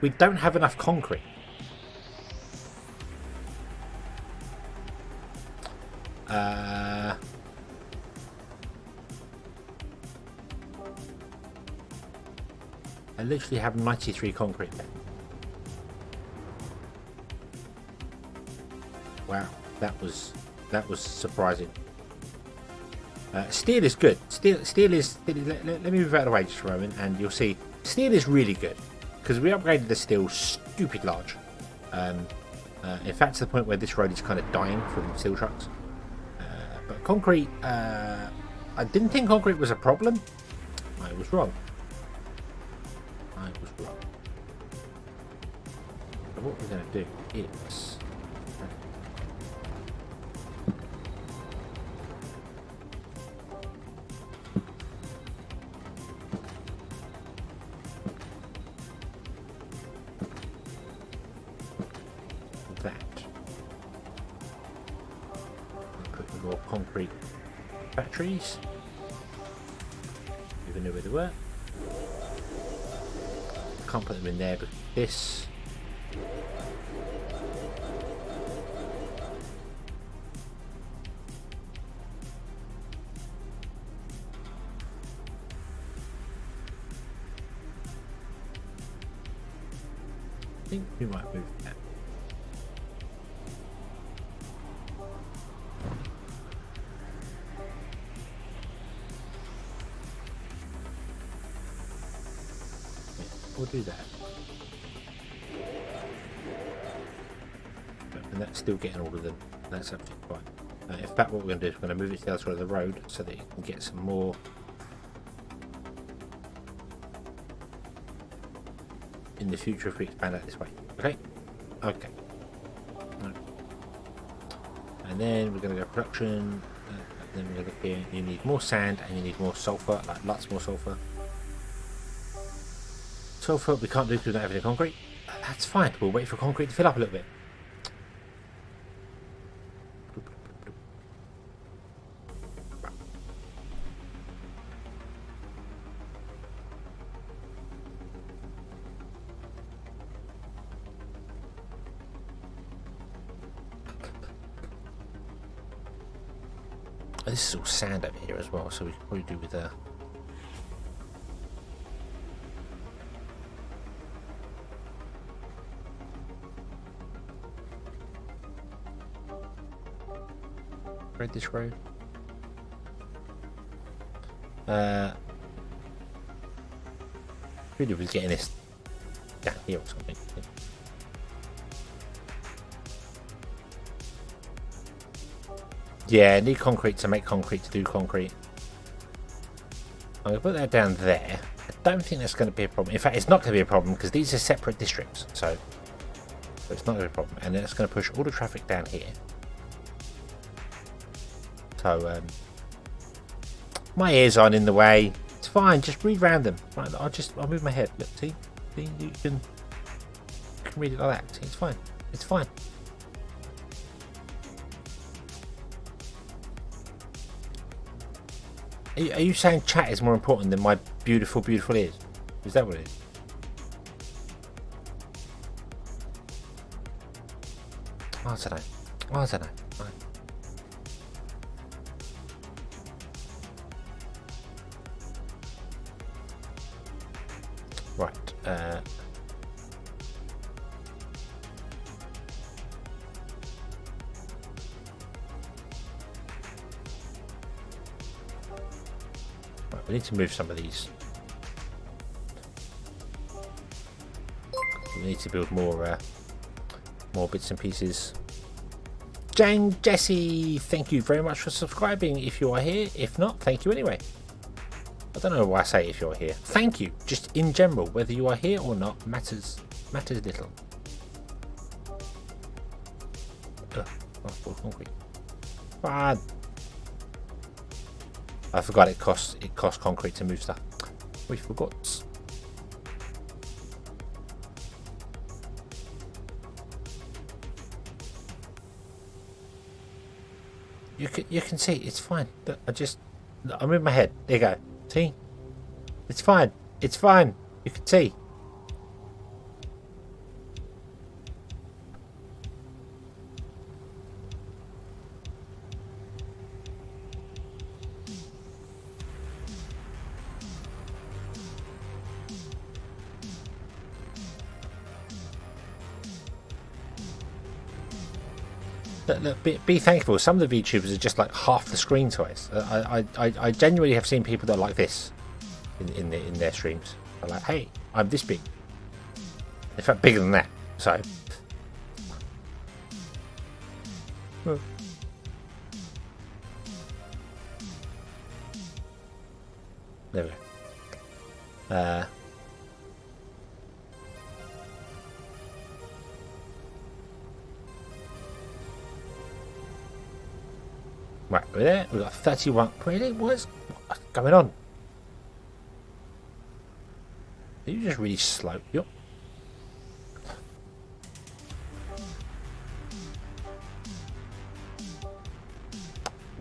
We don't have enough concrete. I literally have 93 concrete there. Wow, that was surprising. Steel is good. Steel is. Let me move out of the way just for a moment, and you'll see steel is really good because we upgraded the steel stupid large. In fact, to the point where this road is kind of dying from steel trucks. But concrete, I didn't think concrete was a problem. I was wrong. So what we're going to do is put more concrete batteries. Even know where they were. Can't put them in there, but this. I think we might move that. We'll do that. And that's still getting all of them. That's absolutely fine. In fact, what we're going to do is we're going to move it to the other side of the road so that you can get some more. In the future, if we expand out this way. Okay? Okay. Right. And then we're going to go production. Then we're going to look here. You need more sand and you need more sulfur, like lots more sulfur. Sulfur we can't do because we don't have any concrete. That's fine. We'll wait for concrete to fill up a little bit. This is all sand over here as well, so we can probably do with a. Read this road. Really was getting this down here or something. Yeah, I need concrete to make concrete to do concrete. I'm going to put that down there. I don't think that's going to be a problem. In fact, it's not going to be a problem because these are separate districts. So it's not going to be a problem. And then it's going to push all the traffic down here. So my ears aren't in the way. It's fine. Just read round them. Right, I'll move my head. Look, see, you can read it like that. See, it's fine. It's fine. Are you saying chat is more important than my beautiful, beautiful ears? Is that what it is? I don't know. I don't know. Right. Right, we need to move some of these. We need to build more bits and pieces. Jane Jesse, thank you very much for subscribing if you are here. If not, thank you anyway. I don't know why I say if you're here. Thank you. Just in general, whether you are here or not matters little. Concrete. Fine. I forgot it costs concrete to move stuff. We forgot. You can see it's fine. I'm in my head. There you go. See? It's fine. It's fine. You can see. Look, be thankful. Some of the VTubers are just like half the screen size. I genuinely have seen people that are like this in their streams. They're like, hey, I'm this big. In fact, bigger than that. So. There we go. Right, we're there. We've got 31. Really? What's going on? Are you just really slow? Yup.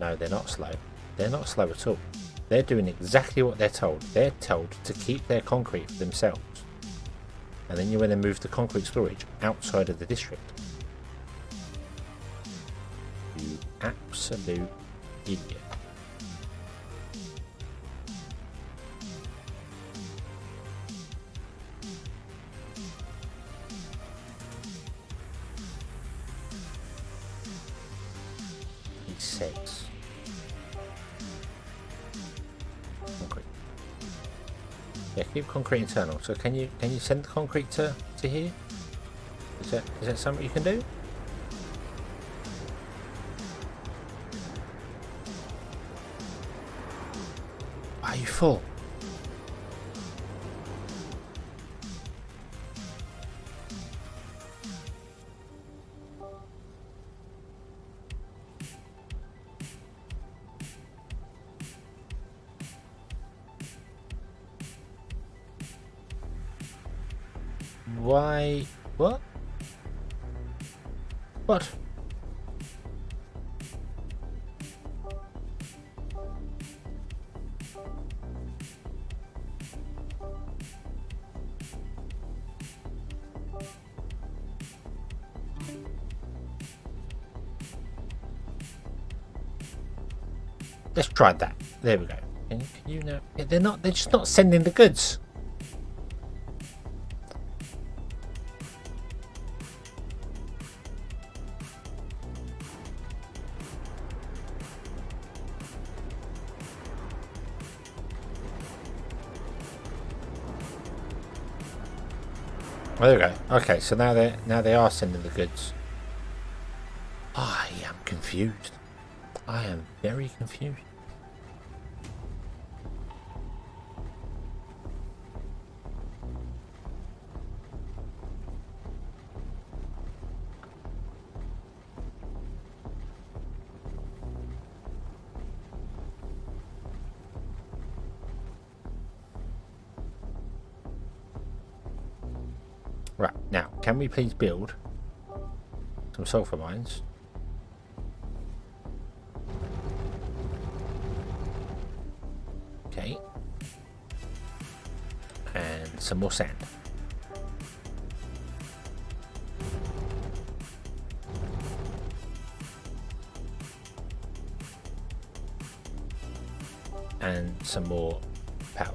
No, they're not slow. They're not slow at all. They're doing exactly what they're told. They're told to keep their concrete for themselves. And then you want to move the concrete storage outside of the district. You absolute idiot. He says concrete. Yeah, keep concrete internal. So can you send the concrete to here? Is that something you can do? Are you full? Why? What? What? Let's try that. There we go. Can you know? They're just not sending the goods. There we go. Okay, so now they are sending the goods. I am confused. I am very confused. Right, now, can we please build Some sulfur mines. Okay. And some more sand. And some more power.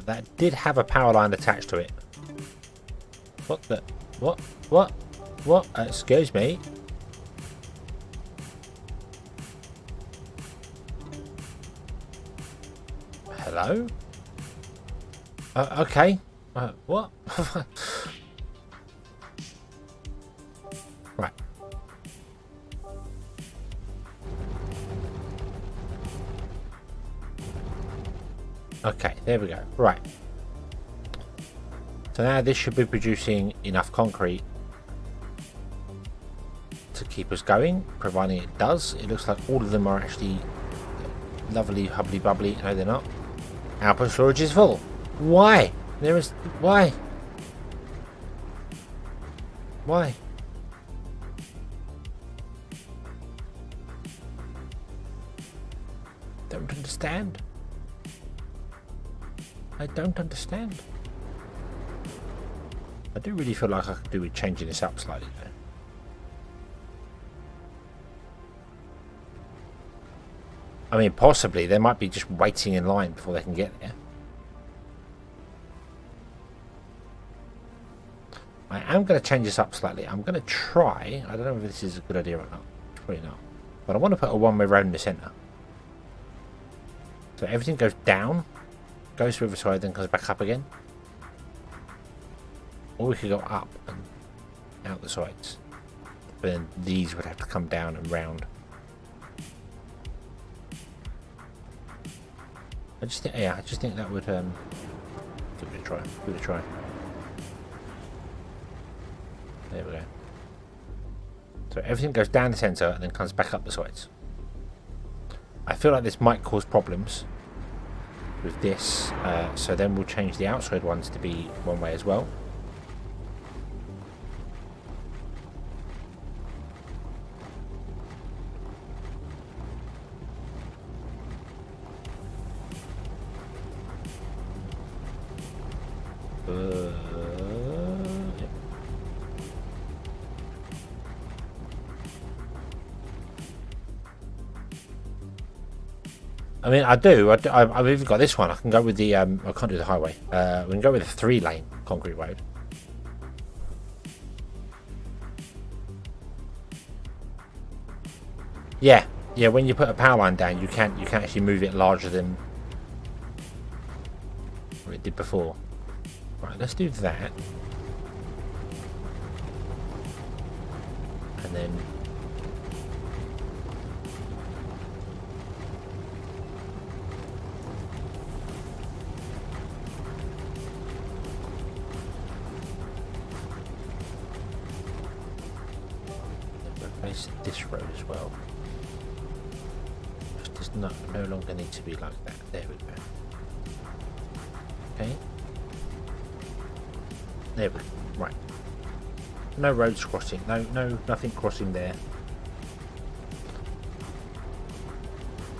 That did have a power line attached to it. What the? What? Excuse me. Hello? Okay. What? Right. Okay, there we go. Right. So now this should be producing enough concrete to keep us going, providing it does. It looks like all of them are actually lovely, hubbly bubbly. No, they're not. Output storage is full. Why? Why? Why? Don't understand. I don't understand. I do really feel like I could do with changing this up slightly though. I mean, possibly they might be just waiting in line before they can get there. I am going to change this up slightly. I'm going to try. I don't know if this is a good idea or not. Probably not. But I want to put a one-way road in the centre. So everything goes down, goes through the side, then comes back up again. Or we could go up and out the sides. But then these would have to come down and round. I just think that would give it a try. Give it a try. There we go. So everything goes down the centre and then comes back up the sides. I feel like this might cause problems with this, so then we'll change the outside ones to be one way as well. I mean, I've even got this one. I can go with the, I can't do the highway. We can go with a 3-lane concrete road. Yeah, when you put a power line down, you can actually move it larger than what it did before. Right, let's do that. And then replace this road as well. It does not no longer need to be like that. There we go. Okay. There we go. Right. No roads crossing. Nothing crossing there.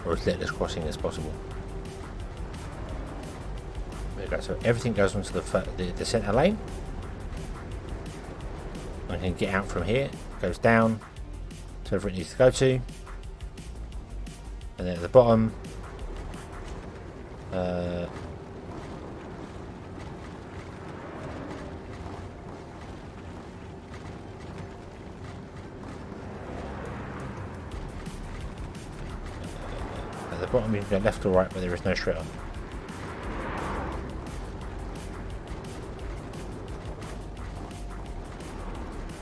Or as little as crossing as possible. There we go. So everything goes onto the centre lane. I can get out from here. Goes down to wherever it needs to go to. And then at the bottom. At the bottom you can go left or right where there is no straight on.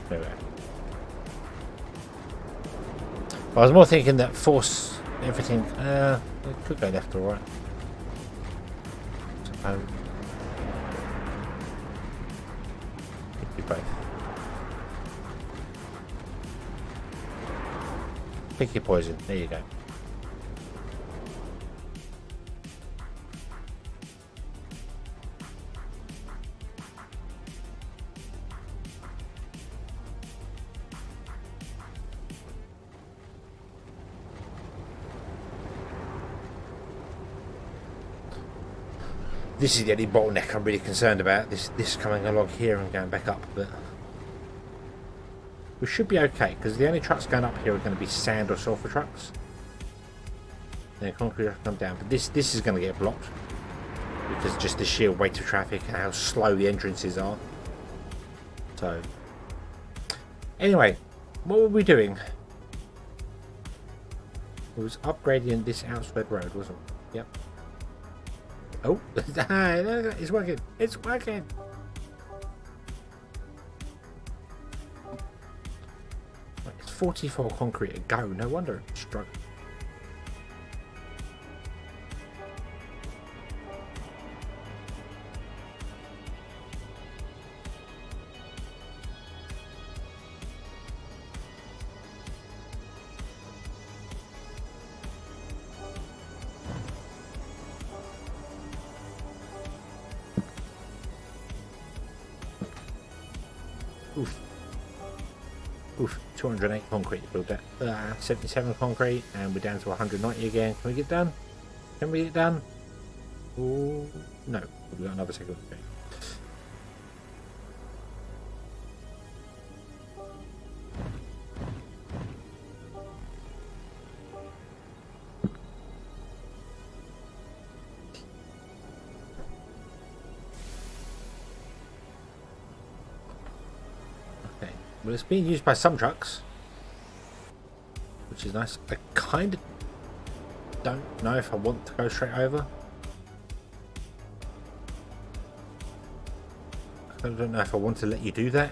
There we go. I was more thinking that force everything. It could go left or right. So, could be both. Pick your poison. There you go. This is the only bottleneck I'm really concerned about. This coming along here and going back up, but we should be okay because the only trucks going up here are going to be sand or sulfur trucks. Then concrete will come down, but this is going to get blocked because just the sheer weight of traffic and how slow the entrances are. So anyway, what were we doing? It was upgrading this outside road, wasn't it? Yep. Oh, it's working. It's working. It's 44 concrete to go. No wonder it's struggling. Oof. Oof, 208 concrete to build that. 77 concrete, and we're down to 190 again. Can we get done? Can we get done? Ooh, no, we've got another second. Okay. Well, it's being used by some trucks, which is nice. I kind of don't know if I want to go straight over. I don't know if I want to let you do that.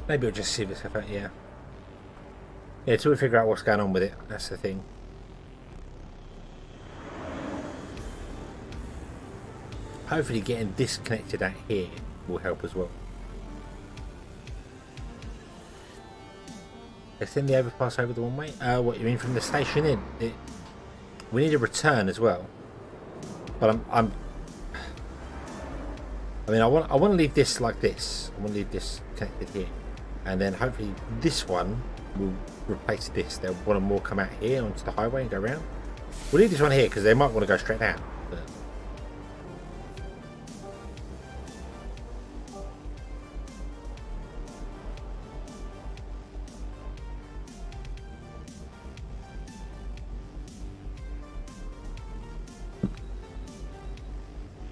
Maybe I'll just see this effect, yeah. Yeah, until we figure out what's going on with it, that's the thing. Hopefully getting this connected out here will help as well. Extend the overpass over the one way? What you mean from the station in? We need a return as well. But I mean, I want to leave this like this. I want to leave this connected here. And then hopefully this one will replace this. They'll want to more come out here onto the highway and go around. We'll leave this one here because they might want to go straight down. But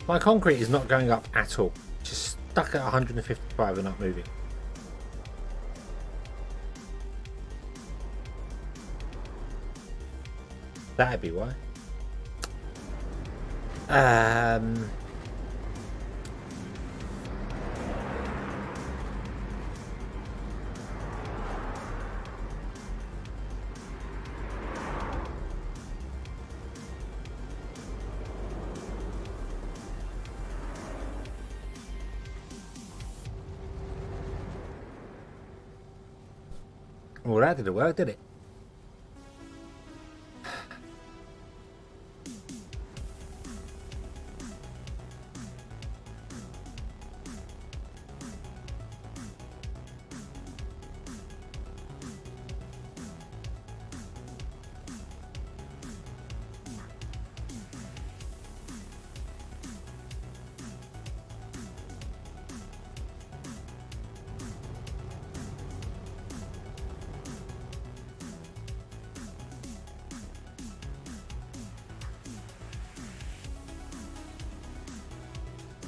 my concrete is not going up at all. It's just stuck at 155 and not moving. That'd be why. Well, that didn't work, did it?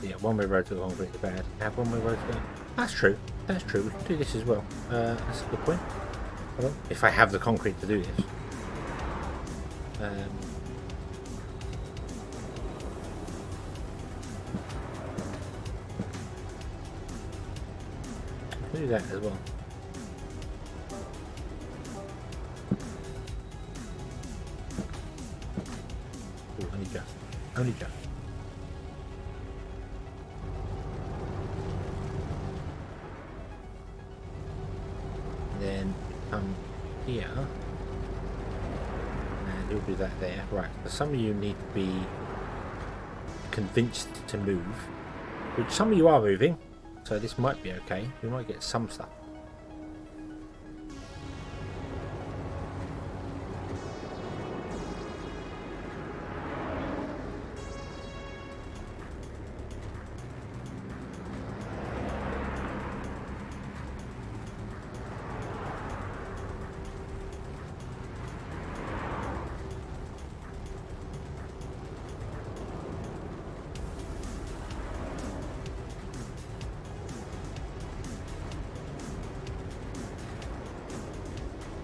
Yeah, one-way road to the concrete is bad. Have one-way road to go. That's true. That's true. We can do this as well. That's a good point. Hold on. If I have the concrete to do this. Do that as well. Ooh, only just. Only just. Then come here. And you'll do that there. Right, so some of you need to be convinced to move. Which some of you are moving. So this might be okay. We might get some stuff.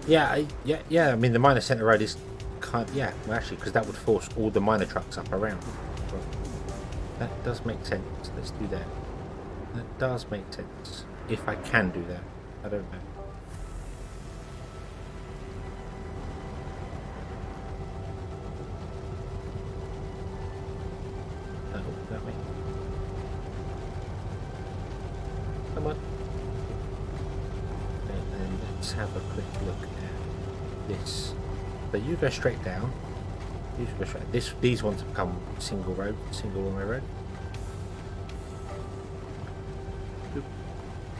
Yeah. I mean, the minor centre road is kind. Yeah, well, actually, because that would force all the minor trucks up around. Well, that does make sense. Let's do that. That does make sense. If I can do that, I don't know. Oh, that way. Come on. And then let's have a quick look at this. So you go straight down. You go straight. These ones become single road, single one-way road. Doop,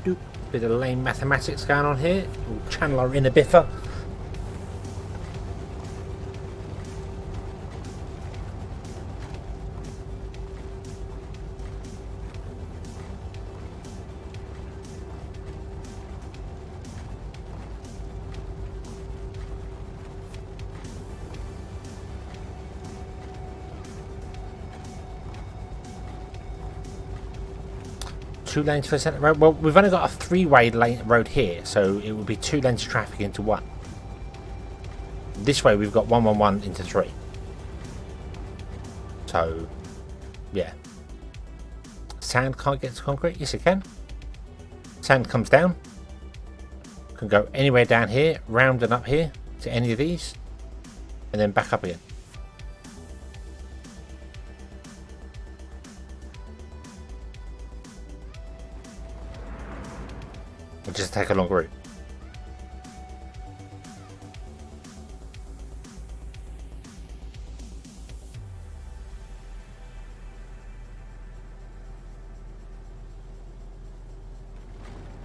doop. Bit of lane mathematics going on here. We'll channel our inner biffer. Two lanes for the centre road. Well, we've only got a three-way lane road here, so it would be 2 lanes of traffic into 1. This way, we've got 111 into 3. So, yeah. Sand can't get to concrete. Yes, it can. Sand comes down. Can go anywhere down here, round and up here to any of these, and then back up again. Just take a longer route.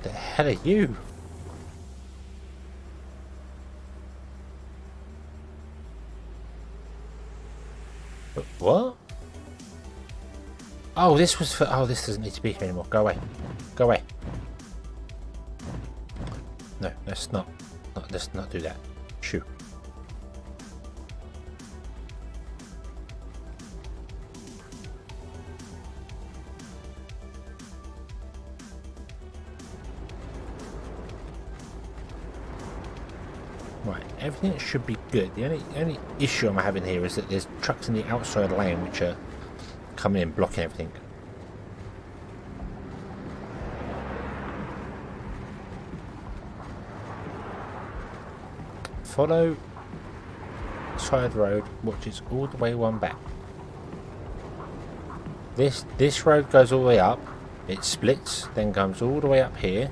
The hell are you? What? Oh, this was for. Oh, this doesn't need to be here anymore. Go away. Go away. No, let's not do that. Shoot. Right, everything should be good. The only issue I'm having here is that there's trucks in the outside lane which are coming in, blocking everything. Follow side road, which is all the way one back. This road goes all the way up, it splits, then comes all the way up here,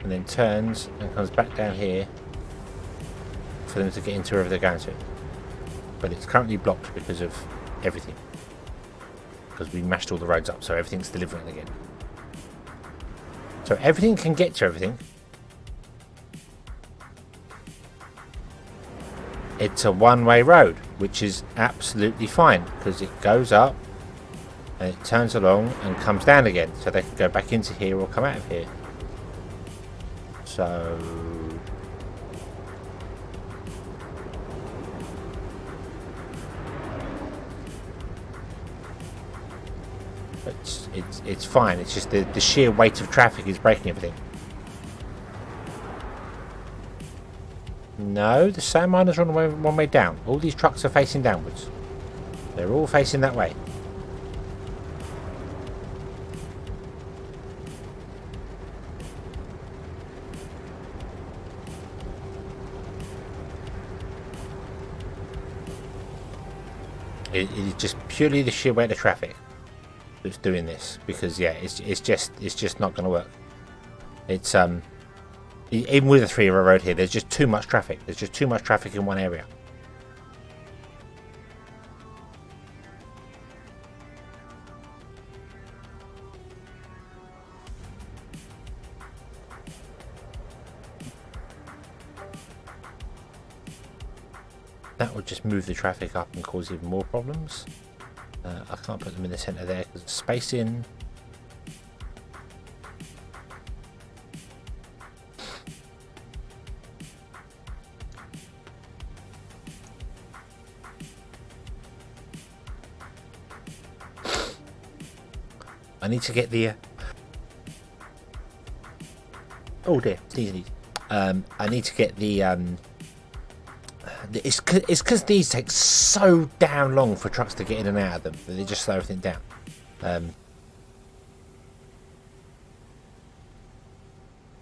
and then turns and comes back down here for them to get into wherever they're going to. But it's currently blocked because of everything. Because we mashed all the roads up, so everything's delivering again. So everything can get to everything. It's a one-way road, which is absolutely fine because it goes up and it turns along and comes down again, so they can go back into here or come out of here. So it's fine. It's just the sheer weight of traffic is breaking everything. No, the sand miners are on one way down. All these trucks are facing downwards. They're all facing that way. It is just purely the sheer weight of traffic that's doing this, because yeah, it's just not going to work. It's even with a 3-row road here, there's just too much traffic. There's just too much traffic in one area. That would just move the traffic up and cause even more problems. I can't put them in the centre there because of spacing. I need to get the... oh dear, these. I need to get the... It's because these take so damn long for trucks to get in and out of them that they just slow everything down.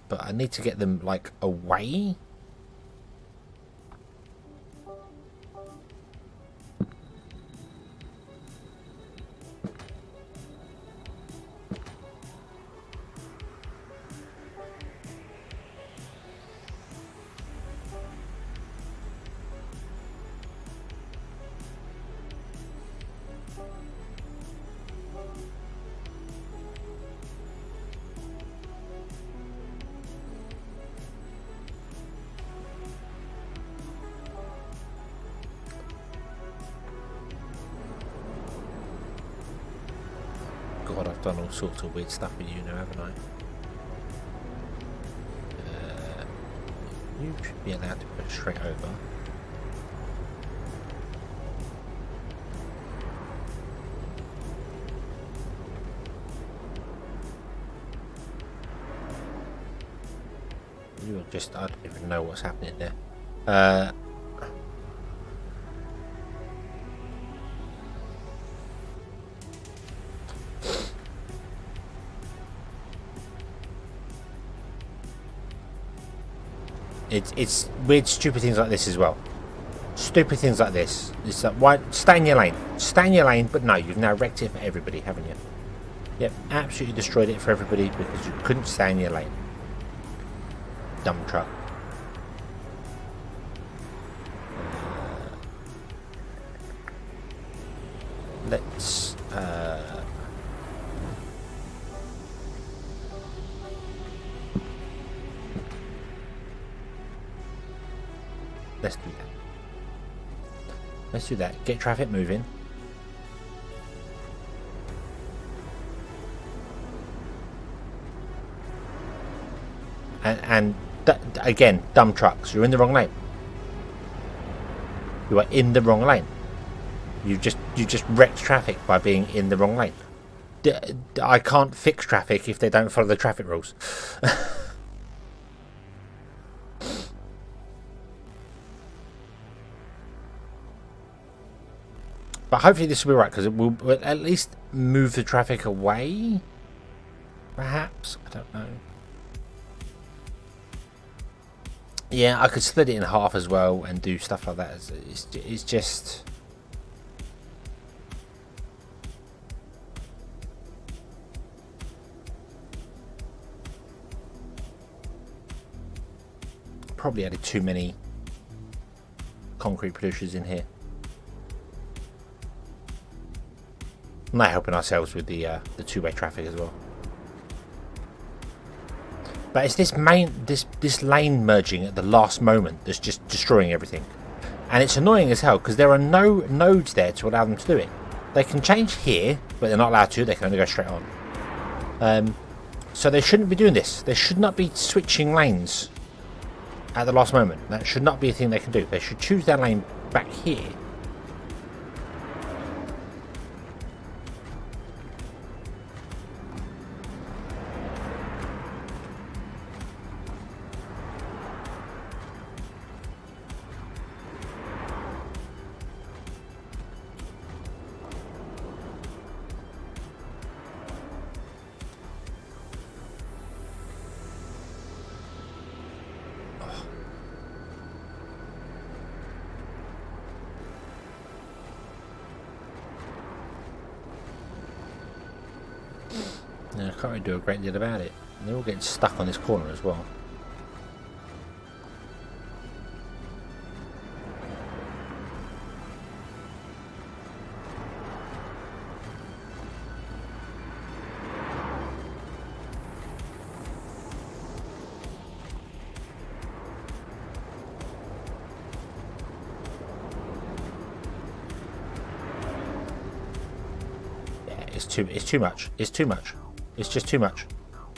But I need to get them like away. God, I've done all sorts of weird stuff with you now, haven't I? You should be allowed to go straight over. You are just, I don't even know what's happening there. It's weird, stupid things like this as well. Stupid things like this. It's like, why stay in your lane? Stay in your lane, but no, you've now wrecked it for everybody, haven't you? Yep, absolutely destroyed it for everybody because you couldn't stay in your lane. Dumb truck. Let's let's do that. Let's do that. Get traffic moving. And again, dumb trucks. You're in the wrong lane. You are in the wrong lane. You just wrecked traffic by being in the wrong lane. I can't fix traffic if they don't follow the traffic rules. But hopefully this will be right, because it will at least move the traffic away. Perhaps, I don't know. Yeah, I could split it in half as well and do stuff like that. It's just... probably added too many concrete producers in here. I'm not helping ourselves with the two-way traffic as well. But it's this lane merging at the last moment that's just destroying everything. And it's annoying as hell because there are no nodes there to allow them to do it. They can change here, but they're not allowed to. They can only go straight on. So they shouldn't be doing this. They should not be switching lanes at the last moment. That should not be a thing they can do. They should choose their lane back here. Yeah, I can't really do a great deal about it. And they're all getting stuck on this corner as well. It's too much. It's too much. It's just too much.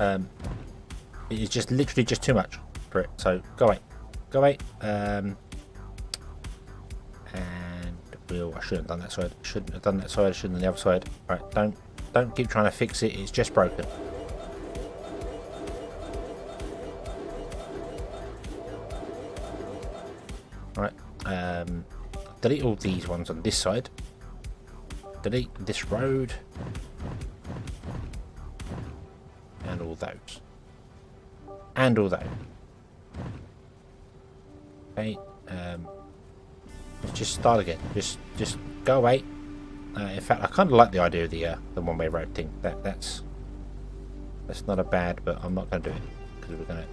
It is just literally just too much for it. So go away. Go away. And I shouldn't have done that side. Shouldn't have done that side. Shouldn't have done the other side. Right, don't keep trying to fix it. It's just broken. Right. Delete all these ones on this side. Delete this road. And all those. And all those. Okay. Let's just start again. Just go away. In fact, I kind of like the idea of the one-way road thing. That's not a bad, but I'm not going to do it because we're going to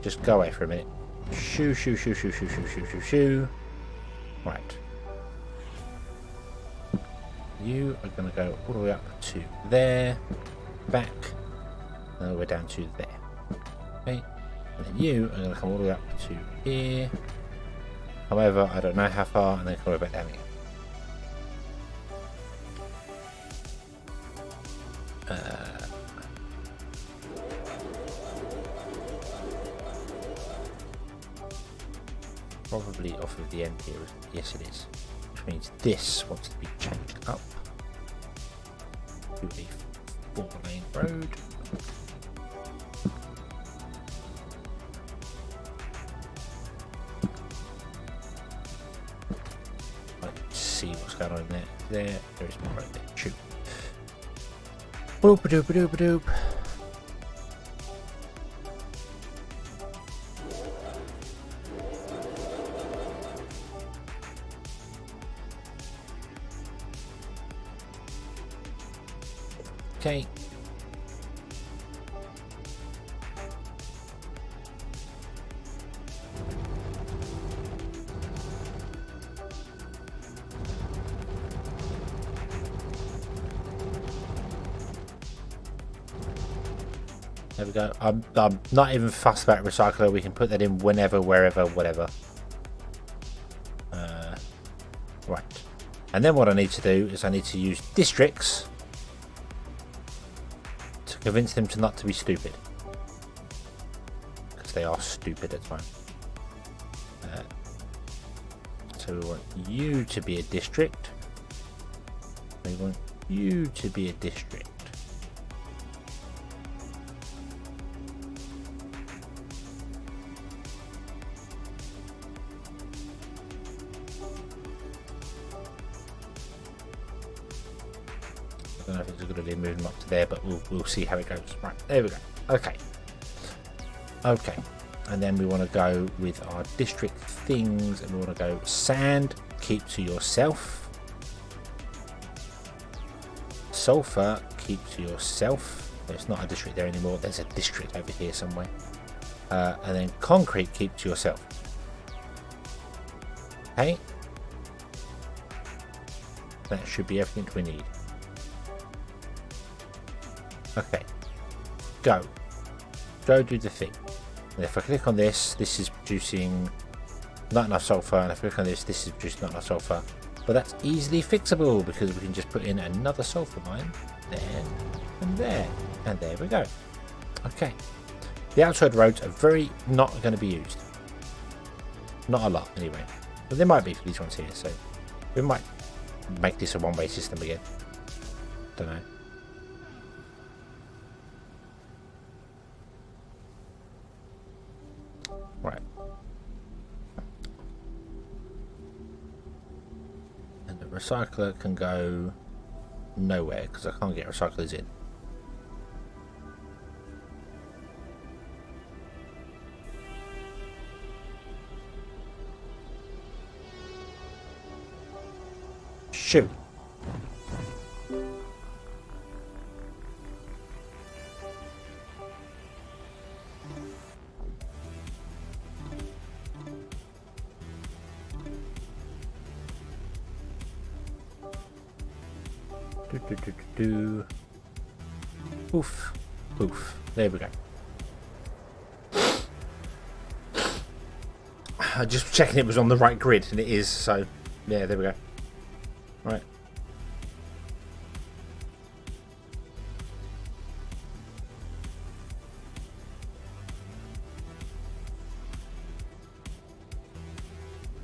just go away for a minute. Shoo. Right. You are going to go all the way up to there, back, and all the way down to there. Okay. And then you are going to come all the way up to here. However, I don't know how far, and then come all the way back down here. Probably off of the end here. Yes, it is. Which means this wants to be changed up to a 4-lane road. Let's see what's going on in there. There is more right there. Shoot. Boop a doop a doop a doop. Okay. There we go. I'm not even fussed about recycler. We can put that in whenever, wherever, whatever. Right. And then what I need to do is I need to use districts to convince them to not to be stupid. Because they are stupid at the time. So we want you to be a district. We want you to be a district. I don't know if it's a good idea moving them up to there, but we'll see how it goes. Right, there we go. Okay. And then we want to go with our district things, and we want to go sand, keep to yourself. Sulfur, keep to yourself. There's not a district there anymore. There's a district over here somewhere. And then concrete, keep to yourself. Okay. That should be everything we need. Okay, go do the thing. And if I click on this, this is producing not enough sulfur, and if I click on this, this is producing not enough sulfur. But that's easily fixable because we can just put in another sulfur mine there and there, and there we go. Okay, the outside roads are very not going to be used, not a lot anyway, but they might be for these ones here, so we might make this a one-way system again. Don't know. Right. And the recycler can go nowhere because I can't get recyclers in. Shoot. Oof. Oof. There we go. Just checking it was on the right grid, and it is, so yeah, there we go. Right.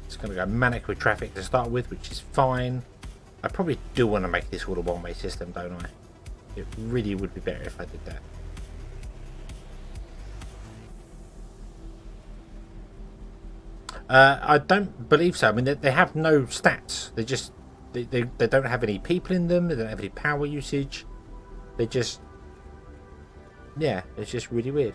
It's going to go manic with traffic to start with, which is fine. I probably do want to make this all a one-way system, don't I? It really would be better if I did that. I don't believe so. I mean, they have no stats. They don't have any people in them. They don't have any power usage. They just, yeah, it's just really weird.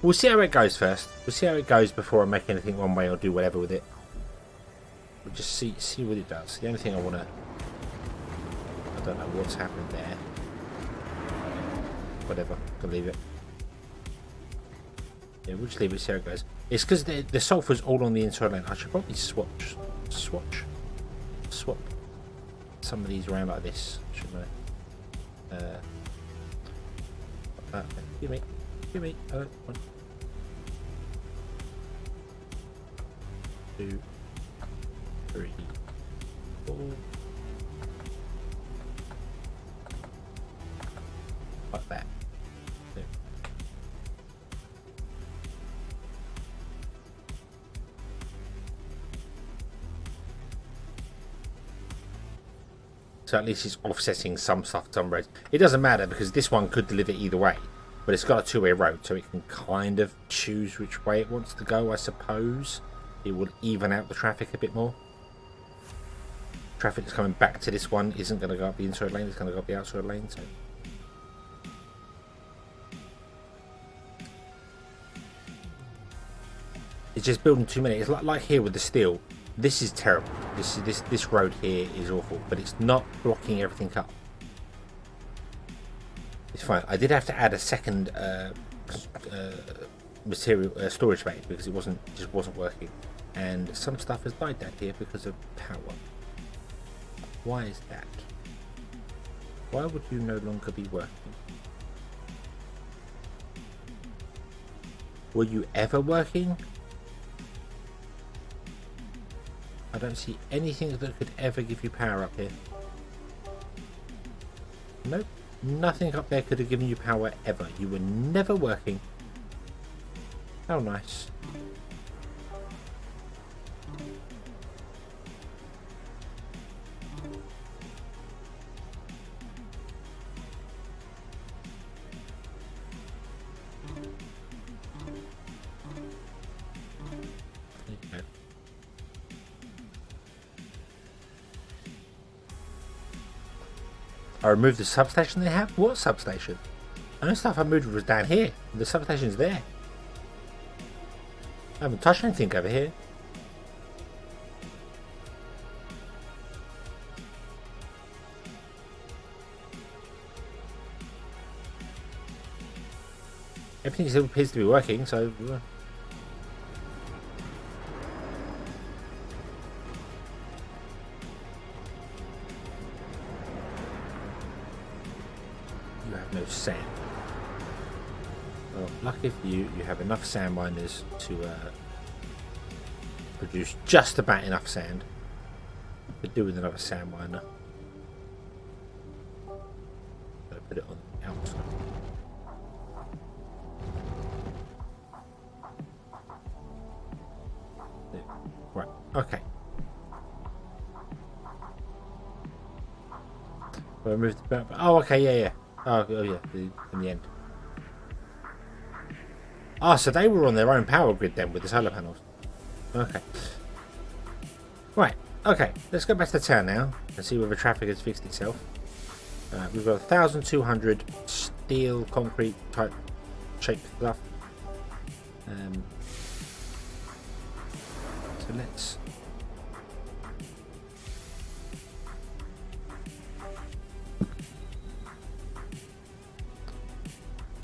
We'll see how it goes first. We'll see how it goes before I make anything one way or do whatever with it. We'll just see what it does. The only thing I want to... I don't know what's happened there. Whatever. Can leave it. Yeah, we'll just leave it, see how it goes. It's because the sulfur's all on the inside lane. I should probably swap some of these around like this, shouldn't I? Give me. One, 2, 3, 4. Like that. There. So at least it's offsetting some stuff, some roads. It doesn't matter because this one could deliver either way. But it's got a two-way road, so it can kind of choose which way it wants to go, I suppose. It will even out the traffic a bit more. Traffic that's coming back to this one isn't going to go up the inside lane, it's going to go up the outside lane. So it's just building too many. It's like here with the steel. This is terrible. This road here is awful, but it's not blocking everything up. It's fine. I did have to add a second material storage space because it just wasn't working, and some stuff has died down here because of power. Why is that? Why would you no longer be working? Were you ever working? I don't see anything that could ever give you power up here. Nope. Nothing up there could have given you power ever. You were never working. How nice. Okay. I removed the substation they have? What substation? The only stuff I moved was down here. The substation's there. I haven't touched anything over here. Everything still appears to be working, so... You have no sand. Well, lucky for you, you have enough sand miners to produce just about enough sand. Could do with another sand miner. Gotta put it on the outside. Right, okay. Well, I moved it back. Oh, okay, yeah. Oh yeah, in the end. Ah, so they were on their own power grid then with the solar panels. Okay. Right, okay. Let's go back to the town now and see whether traffic has fixed itself. We've got 1,200 steel, concrete type shaped stuff. So let's...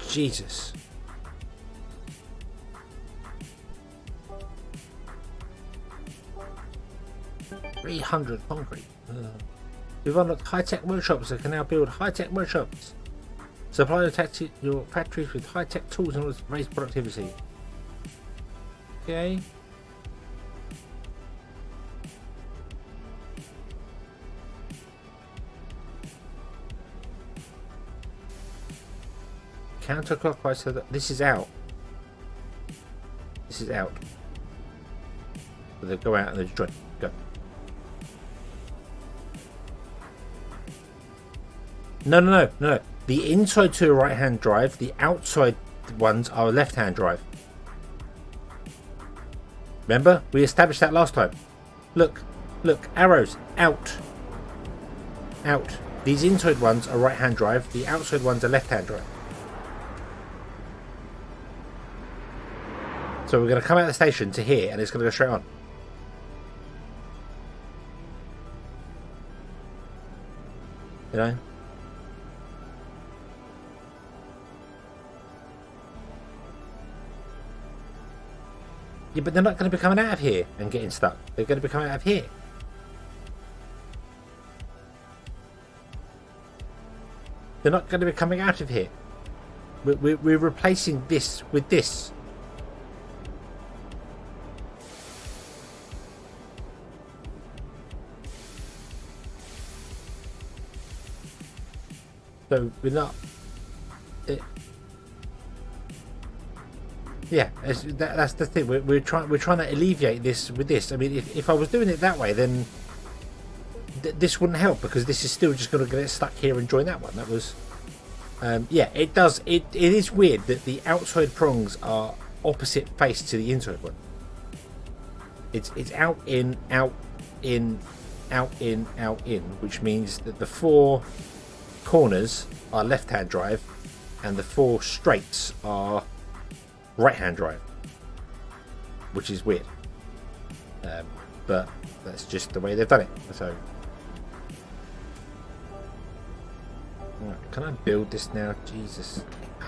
Jesus. 300 concrete. We've unlocked high-tech workshops that can now build high-tech workshops. Supply your factories with high-tech tools in order to raise productivity. Okay. Counterclockwise, so that this is out. This is out. So they go out and they join. Go. No. The inside two are right-hand drive. The outside ones are left-hand drive. Remember? We established that last time. Look. Arrows. Out. These inside ones are right-hand drive. The outside ones are left-hand drive. So we're going to come out of the station to here, and it's going to go straight on. You know? Yeah, but they're not going to be coming out of here and getting stuck. They're going to be coming out of here. They're not going to be coming out of here. We're replacing this with this. So we're not. Yeah, that's the thing. We're trying to alleviate this with this. I mean, if I was doing it that way, then this wouldn't help, because this is still just going to get stuck here and join that one. That was, yeah. It does. It is weird that the outside prongs are opposite face to the inside one. It's out in, which means that the 4 corners are left-hand drive, and the 4 straights are right-hand drive, which is weird, but that's just the way they've done it. So, right, can I build this now? Jesus, I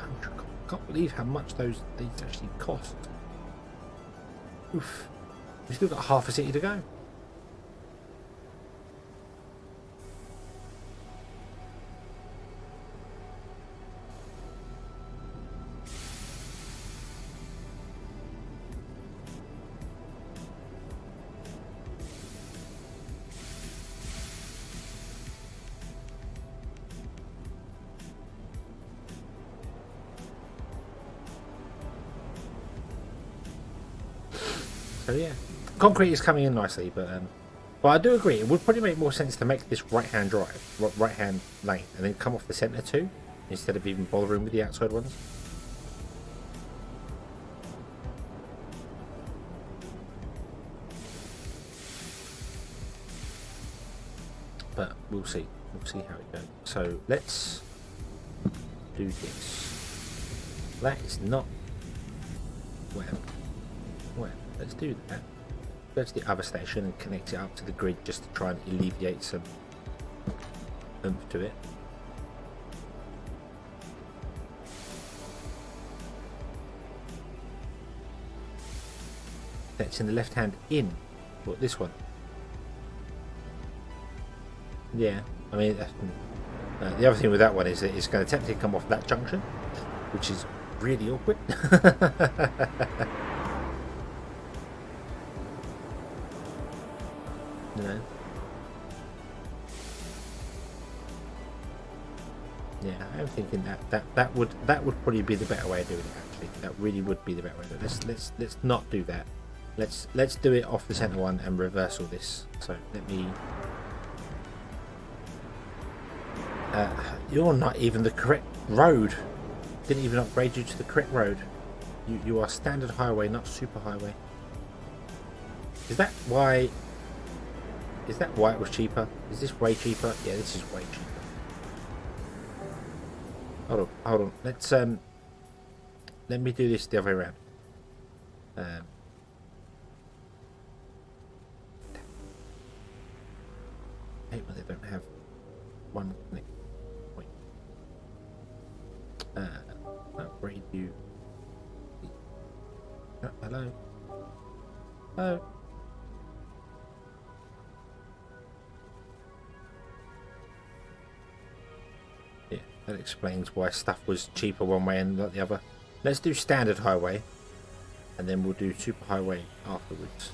can't believe how much these actually cost. Oof, we've still got half a city to go. So yeah, concrete is coming in nicely, but I do agree it would probably make more sense to make this right-hand drive, right-hand lane, and then come off the centre too, instead of even bothering with the outside ones. But we'll see how it goes. So let's do this. That is not well. Let's do that. Go to the other station and connect it up to the grid, just to try and alleviate some oomph to it. That's in the left hand in. What, this one? Yeah, I mean, the other thing with that one is that it's going to technically come off that junction, which is really awkward. You know? Yeah, I'm thinking that would probably be the better way of doing it. Actually, that really would be the better way. But let's not do that. Let's do it off the center one and reverse all this. So let me. You're not even the correct road. Didn't even upgrade you to the correct road. You are standard highway, not super highway. Is that why? Is that why it was cheaper? Is this way cheaper? Yeah, this is way cheaper. Hold on. Let me do this the other way around. I hate when they don't have one connect point. Upgrade you. Oh, hello. Hello. That explains why stuff was cheaper one way and not the other. Let's do standard highway, and then we'll do super highway afterwards.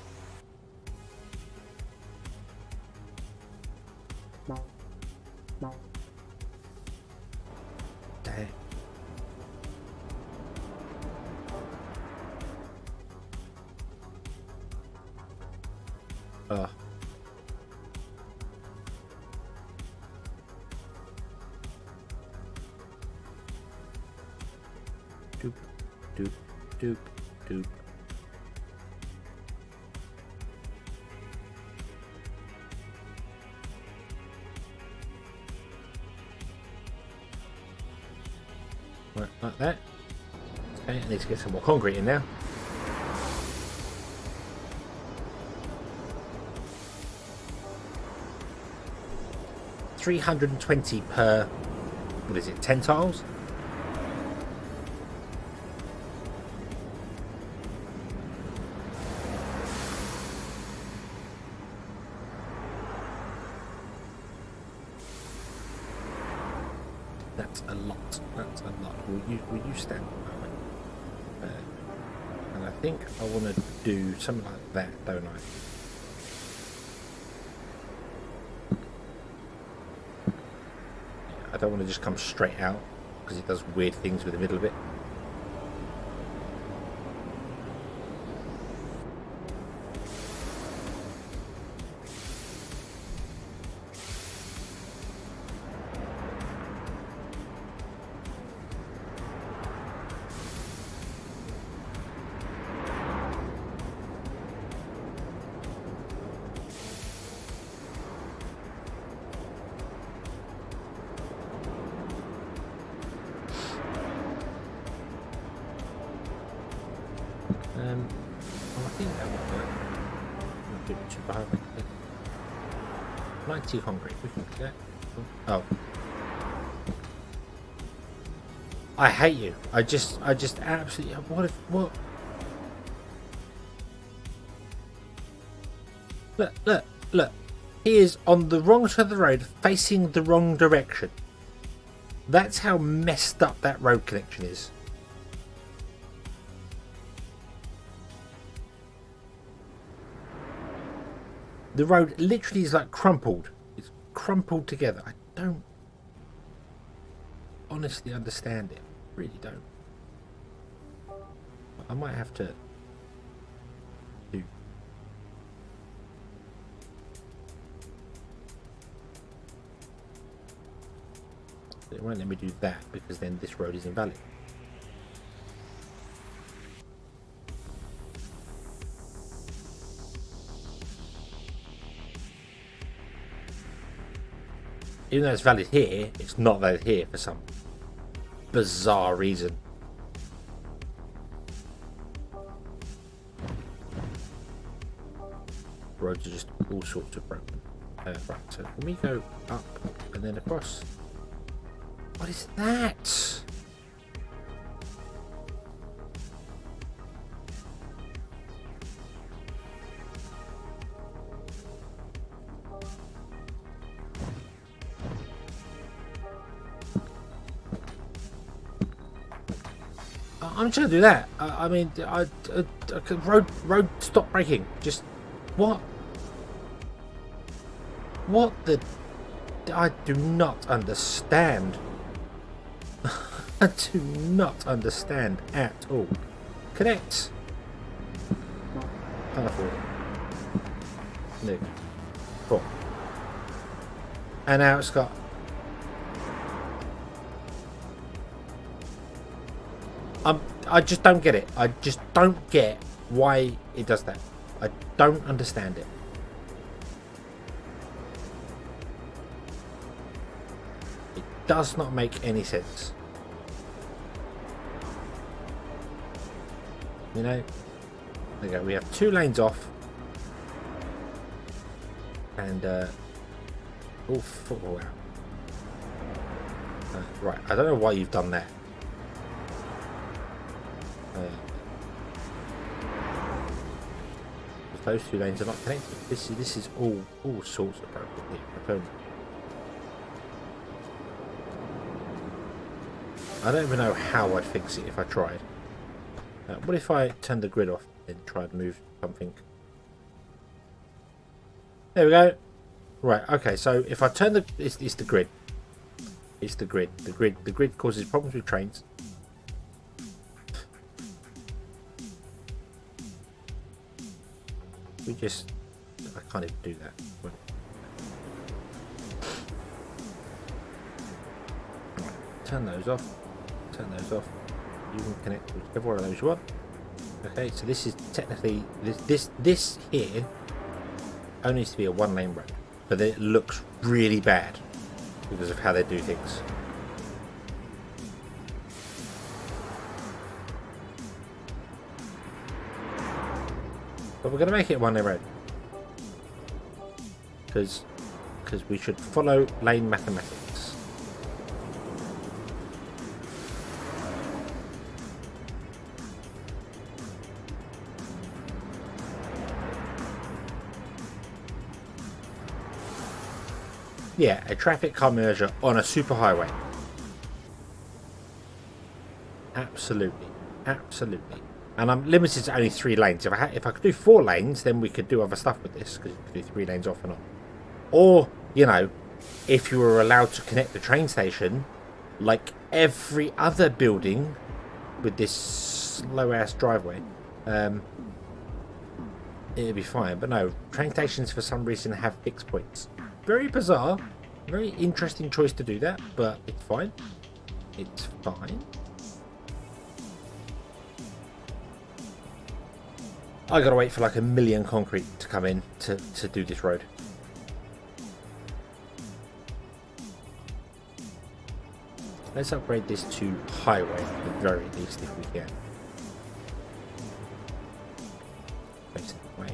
Dang. Oh. Doop, doop, doop, doop. Right, like that. Okay, I need to get some more concrete in now. $320 per, what is it, 10 tiles? That's a lot. That's a lot. Will you stand by me? And I think I want to do something like that, don't I? I don't want to just come straight out because it does weird things with the middle of it. I think that would work. We'll do it super highway. 90 concrete, we can do that. Oh. I hate you. I just absolutely, what? Look. He is on the wrong side of the road, facing the wrong direction. That's how messed up that road connection is. The road literally is like crumpled. It's crumpled together. I don't honestly understand it. Really don't. I might have to do. It won't let me do that because then this road is invalid. Even though it's valid here, it's not valid here for some bizarre reason. Roads are just all sorts of broken. Right, so let me go up and then across. What is that? I'm trying to do that. I mean, road stop braking. Just what? What the? I do not understand. I do not understand at all. Connect. Can't afford it. No. Cool. And now it's got. I just don't get it. I just don't get why it does that. I don't understand it. It does not make any sense. You know, there you go. We have 2 lanes off, and all football out. Right, I don't know why you've done that. Those 2 lanes are not connected. This is all sorts of broken here. I don't even know how I'd fix it if I tried. What if I turned the grid off and tried to move something? There we go. Right, okay, so if I turn the... It's the grid. It's the grid. The grid causes problems with trains. We just... I can't even do that. Right, turn those off. Turn those off. You can connect with whichever one of those you want. Okay, so this is technically... This here only needs to be a one-lane road. But it looks really bad because of how they do things. But we're going to make it a one-lane road. Because we should follow lane mathematics. Yeah, a traffic car merger on a superhighway. Absolutely, absolutely. And I'm limited to only 3 lanes. If I could do 4 lanes, then we could do other stuff with this, because you could do 3 lanes off and on. Or, you know, if you were allowed to connect the train station, like every other building with this slow-ass driveway, it'd be fine. But no, train stations for some reason have fixed points. Very bizarre, very interesting choice to do that, but it's fine. It's fine. I gotta wait for like 1 million concrete to come in to do this road. Let's upgrade this to highway at the very least if we can. Facing the way.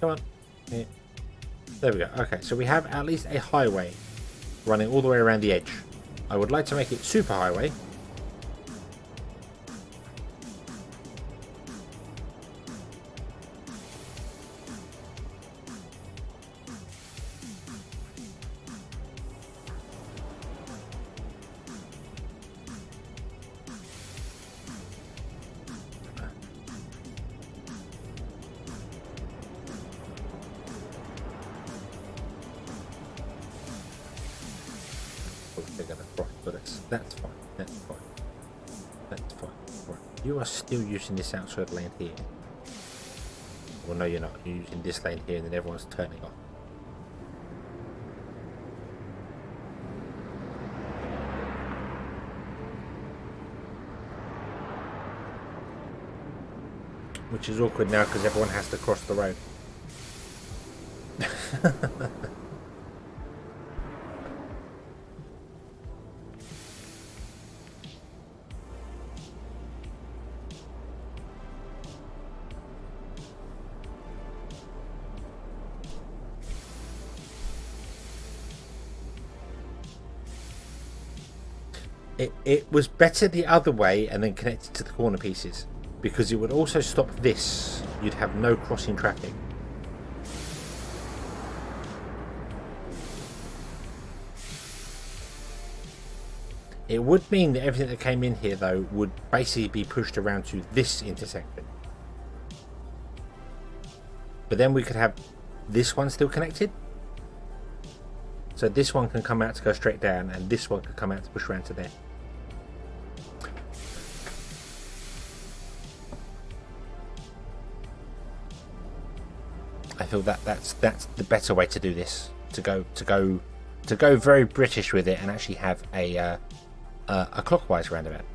Come on. Here. There we go. Okay, so we have at least a highway running all the way around the edge. I would like to make it super highway. That's fine. That's fine. That's fine. Right. You are still using this outside lane here. Well, no, you're not. You're using this lane here, and then everyone's turning off. Which is awkward now because everyone has to cross the road. It was better the other way and then connected to the corner pieces, because it would also stop this. You'd have no crossing traffic. It would mean that everything that came in here though would basically be pushed around to this intersection. But then we could have this one still connected. So this one can come out to go straight down, and this one can come out to push around to there. I feel that's the better way to do this. To go very British with it and actually have a clockwise roundabout.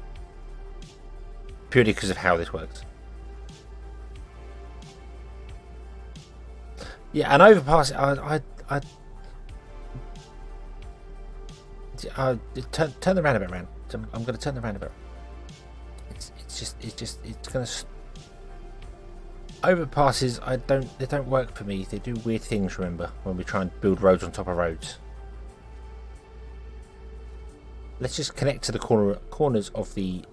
Purely because of how this works. Yeah, an overpass. Turn the roundabout around. I'm going to turn the roundabout. It's going to. Overpasses, they don't work for me. They do weird things. Remember when we try and build roads on top of roads. Let's just connect to the corners of the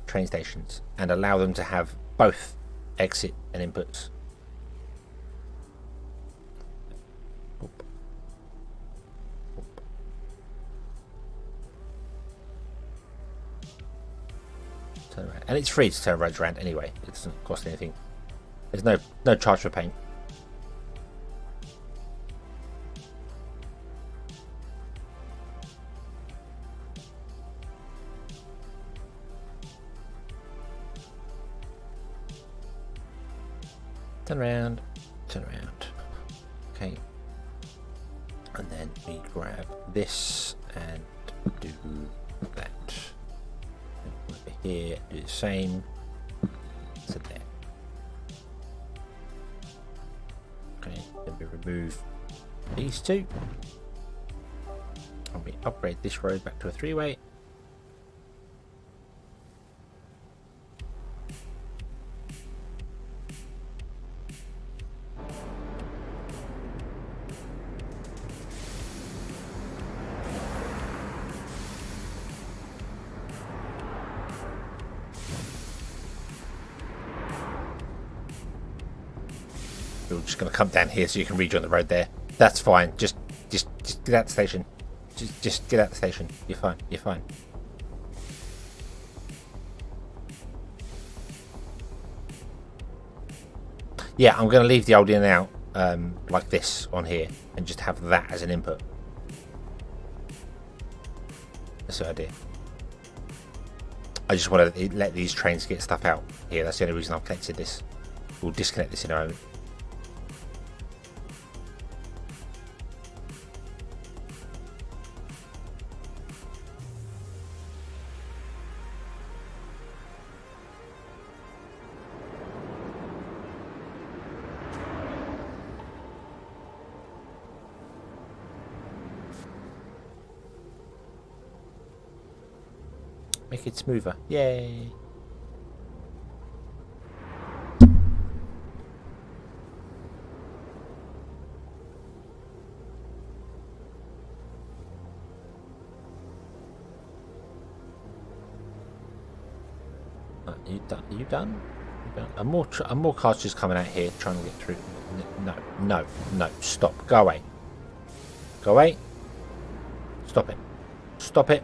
train stations and allow them to have both exit and inputs. And it's free to turn roads around anyway. It doesn't cost anything. There's no charge for paint. Turn around, turn around. Okay. And then we grab this and do that. And over here, do the same to there. Okay, then we remove these two. And we upgrade this road back to a three-way. We're just going to come down here so you can rejoin the road there. That's fine. Just get out the station. Just get out the station. You're fine. You're fine. Yeah, I'm going to leave the old in and out like this on here and just have that as an input. That's the idea. I just want to let these trains get stuff out here. That's the only reason I've connected this. We'll disconnect this in a moment. Make it smoother. Yay! You done? You done? And more cars just coming out here trying to get through. No. Stop. Go away. Go away. Stop it. Stop it.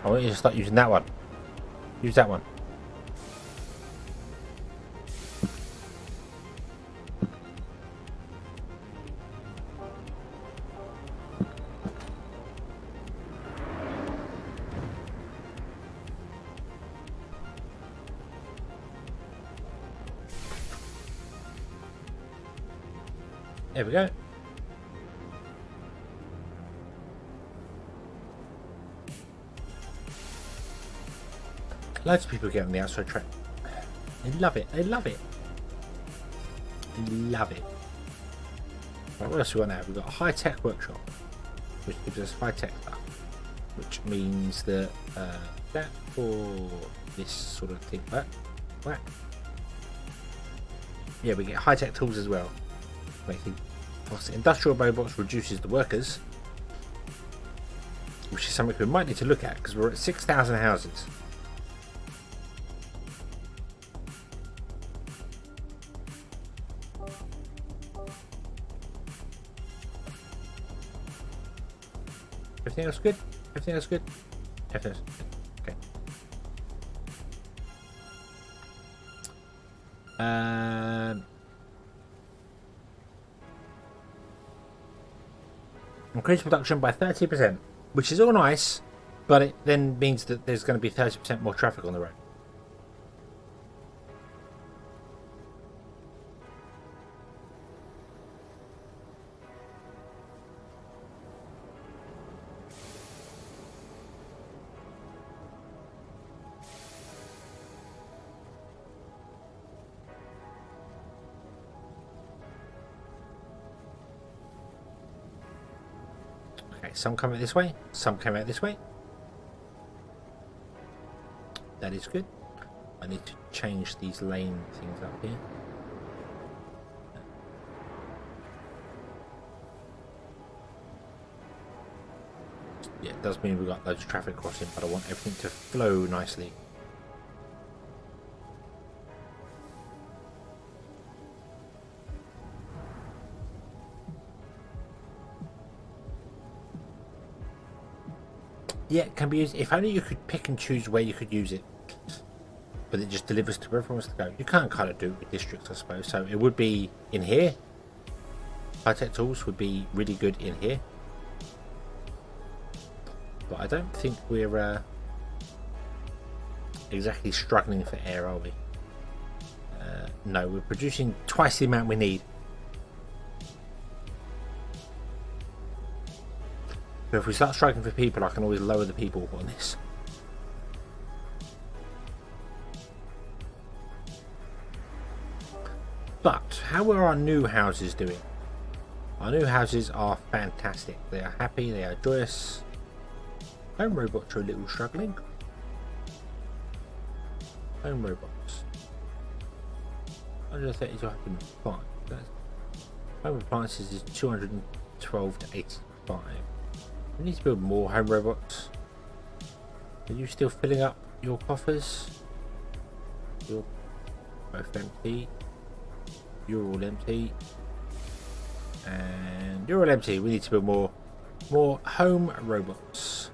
I want you to start using that one. Use that one. There we go. Loads of people get on the outside track. They love it. They love it. They love it. Right, what else we got now? We've got a high-tech workshop, which gives us high-tech stuff, which means that that for this sort of thing. What? Yeah, we get high-tech tools as well. Making industrial robots reduces the workers, which is something we might need to look at because we're at 6,000 houses. Everything else good? Everything else good? Everything else good. Okay. Increase production by 30%, which is all nice, but it then means that there's going to be 30% more traffic on the road. Some come out this way, some come out this way. That is good. I need to change these lane things up here. Yeah, it does mean we've got loads of traffic crossing, but I want everything to flow nicely. Yeah, it can be used. If only you could pick and choose where you could use it. But it just delivers to wherever everyone wants to go. You can't kind of do it with districts, I suppose. So it would be in here. High-tech tools would be really good in here. But I don't think we're exactly struggling for air, are we? No, we're producing twice the amount we need. But if we start struggling for people, I can always lower the people on this. But how are our new houses doing? Our new houses are fantastic. They are happy, they are joyous. Home robots are a little struggling. Home robots. 130 to 105. Home appliances is 212 to 85. We need to build more home robots. Are you still filling up your coffers? You're both empty. You're all empty. And you're all empty. We need to build more home robots.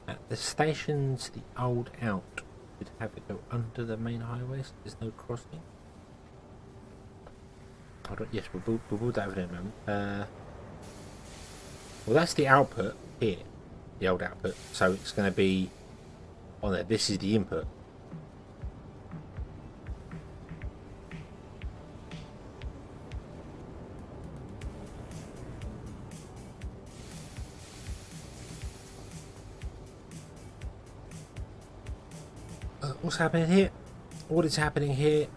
At the stations, the old out would have it go under the main highways. There's no crossing. Yes, we'll build that over in a moment. Well, that's the output here, the old output. So it's going to be on there. This is the input. What's happening here? What is happening here?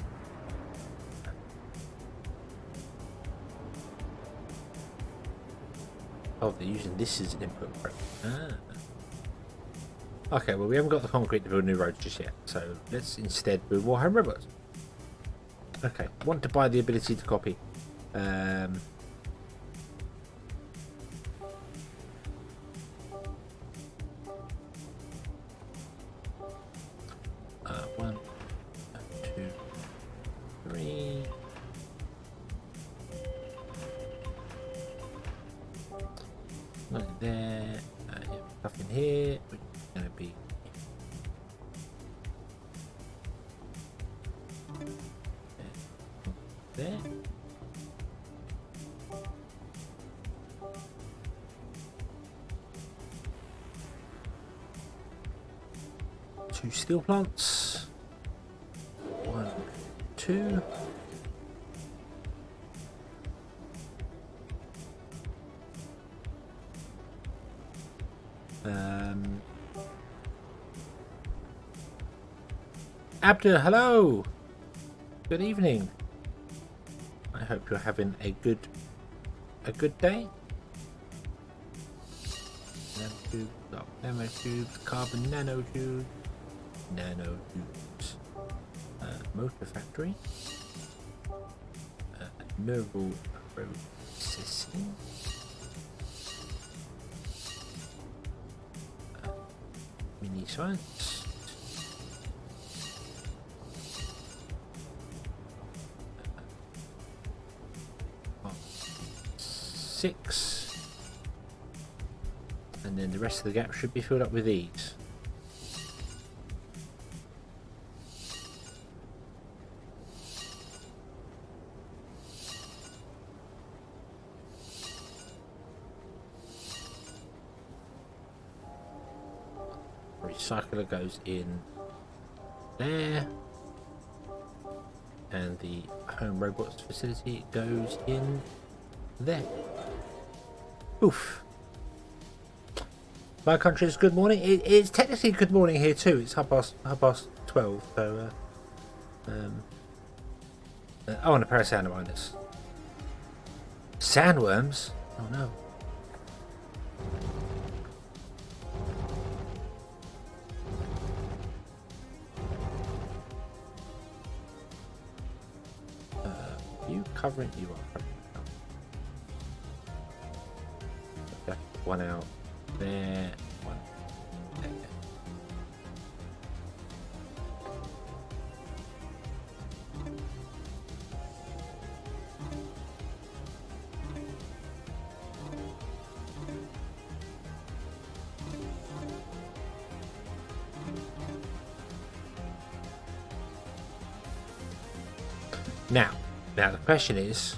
Oh, they're using this as an input. Okay, well, we haven't got the concrete to build new roads just yet, so let's instead build more home robots. Okay, want to buy the ability to copy. 1, 2, 3. Nothing there. Nothing here, which is going to be there. Two steel plants. 1, 2. Abda, hello. Good evening. I hope you're having a good day. Nanotubes, carbon nanotubes, motor factory, neural processing, mini science. 6, and then the rest of the gap should be filled up with these. Recycler goes in there, and the home robots facility goes in there. Oof. My country is good morning. It's technically good morning here too. It's half past 12. So, oh, and a pair of sandworms. Sandworms? Oh no. You covering? You are covering. One out there, one there. Now the question is,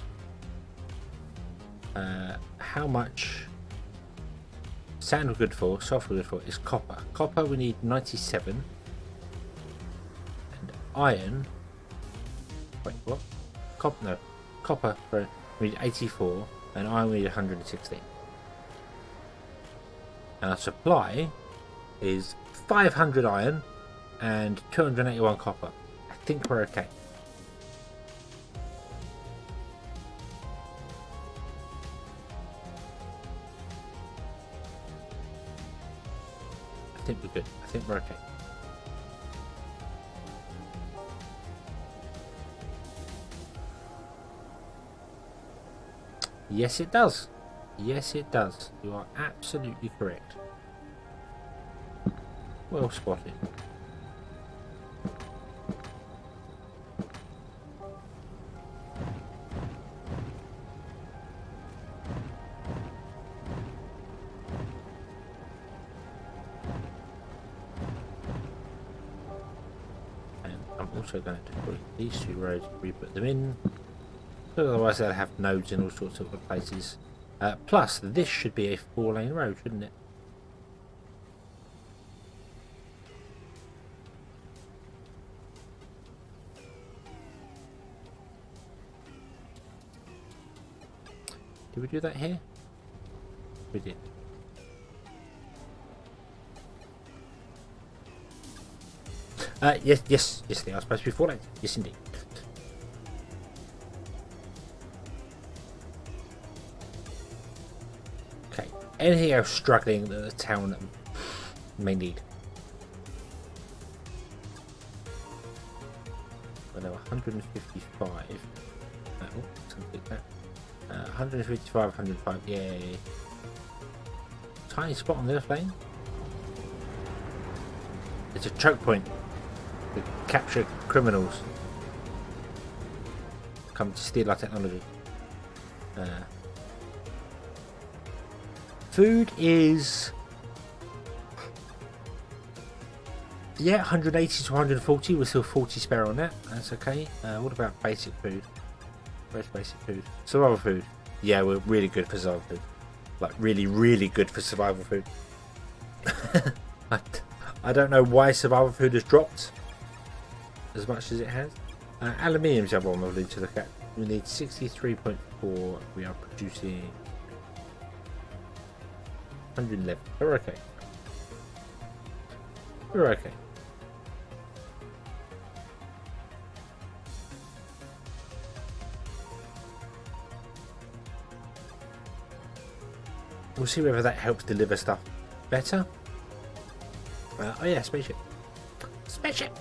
how much sand we're good for, sulfur we're good for, is copper. Copper we need 97, and iron. Wait, what? Copper we need 84, and iron we need 116. And our supply is 500 iron and 281 copper. I think we're okay. I think we're good. I think we're okay. Yes, it does. Yes, it does. You are absolutely correct. Well spotted. And I'm also going to put these two roads, re-put them in. Otherwise they'll have nodes in all sorts of other places. Plus, this should be a 4-lane road, shouldn't it? Did we do that here? We did. Yes, they are supposed to be 4 lanes. Yes, indeed. Okay. Anything else struggling that the town may need? Well, there were 155. Oh, something like that. 155, 105. Yay. Tiny spot on the left lane. It's a choke point to capture criminals. Come to steal our technology. Food is... yeah, 180 to 140. We're still 40 spare on that. That's okay. What about basic food? Where's basic food? Survival food. Yeah, we're really good for survival food. Like, really, really good for survival food. I don't know why survival food has dropped as much as it has. Aluminium's the other one we'll need to look at. We need 63.4. We are producing 111. We're okay. We're okay. We'll see whether that helps deliver stuff better. Oh yeah, spaceship. Spaceship!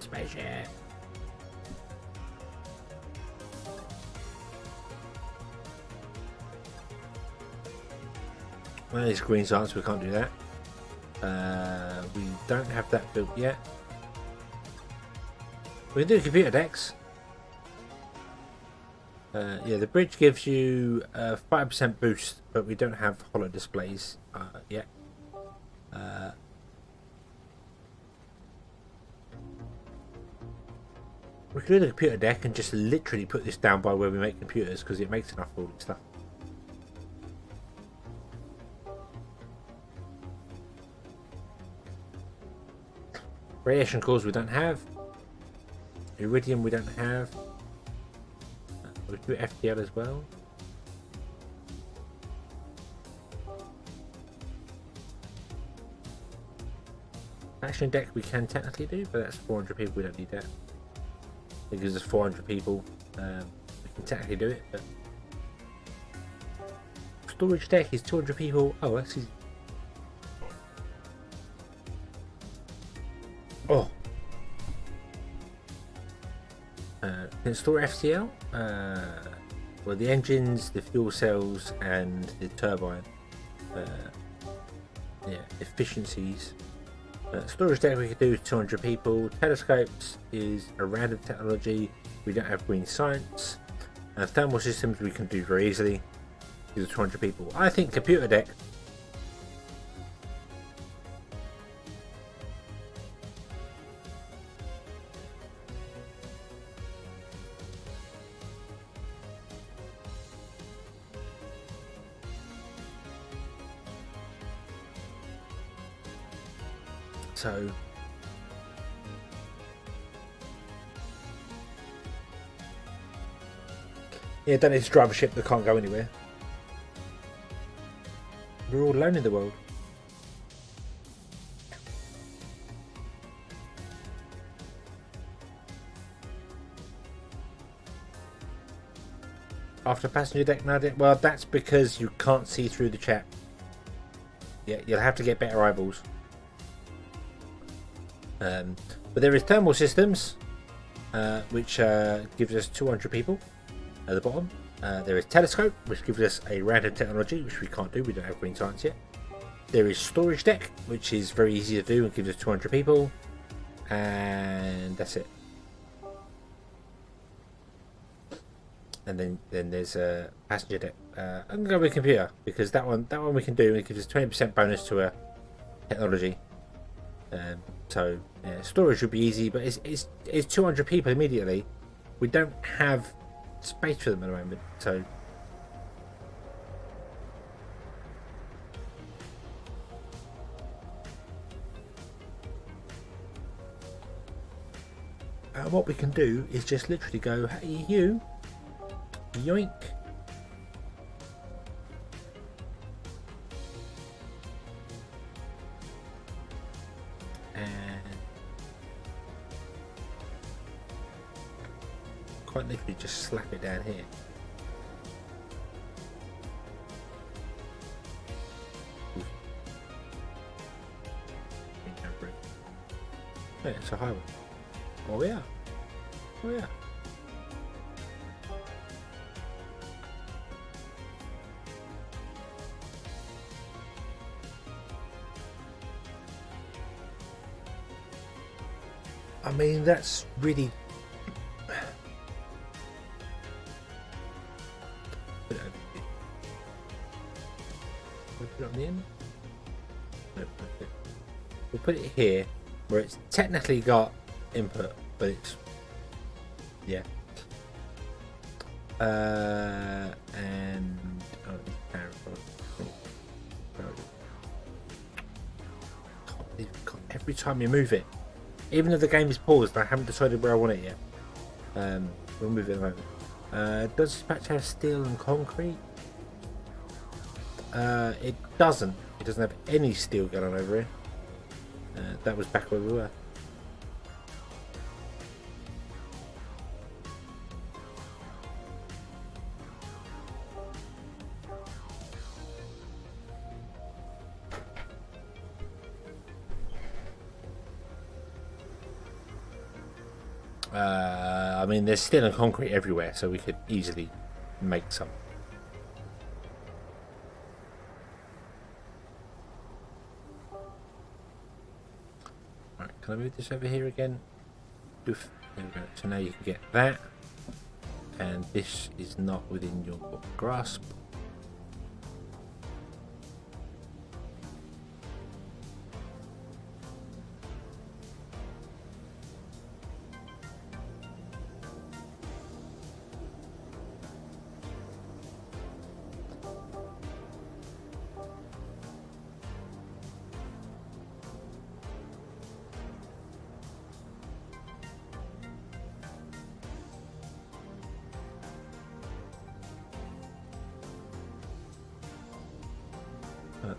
Spaceship! Well, these greens aren't, so we can't do that. We don't have that built yet. We can do computer decks. Yeah, the bridge gives you a 5% boost, but we don't have holo displays yet. We could do the computer deck and just literally put this down by where we make computers, because it makes enough for all this stuff. Radiation cores we don't have. Iridium we don't have. We do FTL as well. Action deck we can technically do, but that's 400 people. We don't need that. Because there's 400 people, we can technically do it. But storage deck is 200 people. Oh, that's easy. Oh. Can store FTL? Well, the engines, the fuel cells, and the turbine. Yeah, efficiencies. Storage deck we could do 200 people. Telescopes is a random technology. We don't have green science. Thermal systems we can do very easily. These are 200 people. I think computer deck. So yeah, don't need to drive a ship that can't go anywhere. We're all alone in the world. After passenger deck, no, well, that's because you can't see through the chat. Yeah, you'll have to get better eyeballs. But there is thermal systems, which gives us 200 people at the bottom. There is telescope, which gives us a random technology, which we can't do. We don't have green science yet. There is storage deck, which is very easy to do and gives us 200 people. And that's it. And then there's a passenger deck. I'm gonna go with computer because that one we can do. It gives us 20% bonus to a technology. So yeah, storage would be easy, but it's 200 people immediately. We don't have space for them at the moment, so. What we can do is just literally go, hey you. Yoink. And quite literally just slap it down here. Yeah, it's a highway. Oh yeah. Oh yeah. I mean, that's really. Put it on the end? No, we'll put it here where it's technically got input, but it's. Yeah. And. Oh, every time you move it. Even if the game is paused, I haven't decided where I want it yet. We'll move it at the moment. Does this patch have steel and concrete? It doesn't. It doesn't have any steel going on over here. That was back where we were. I mean, there's steel and concrete everywhere, so we could easily make some. Right, can I move this over here again? Oof, there we go. So now you can get that, and this is not within your grasp.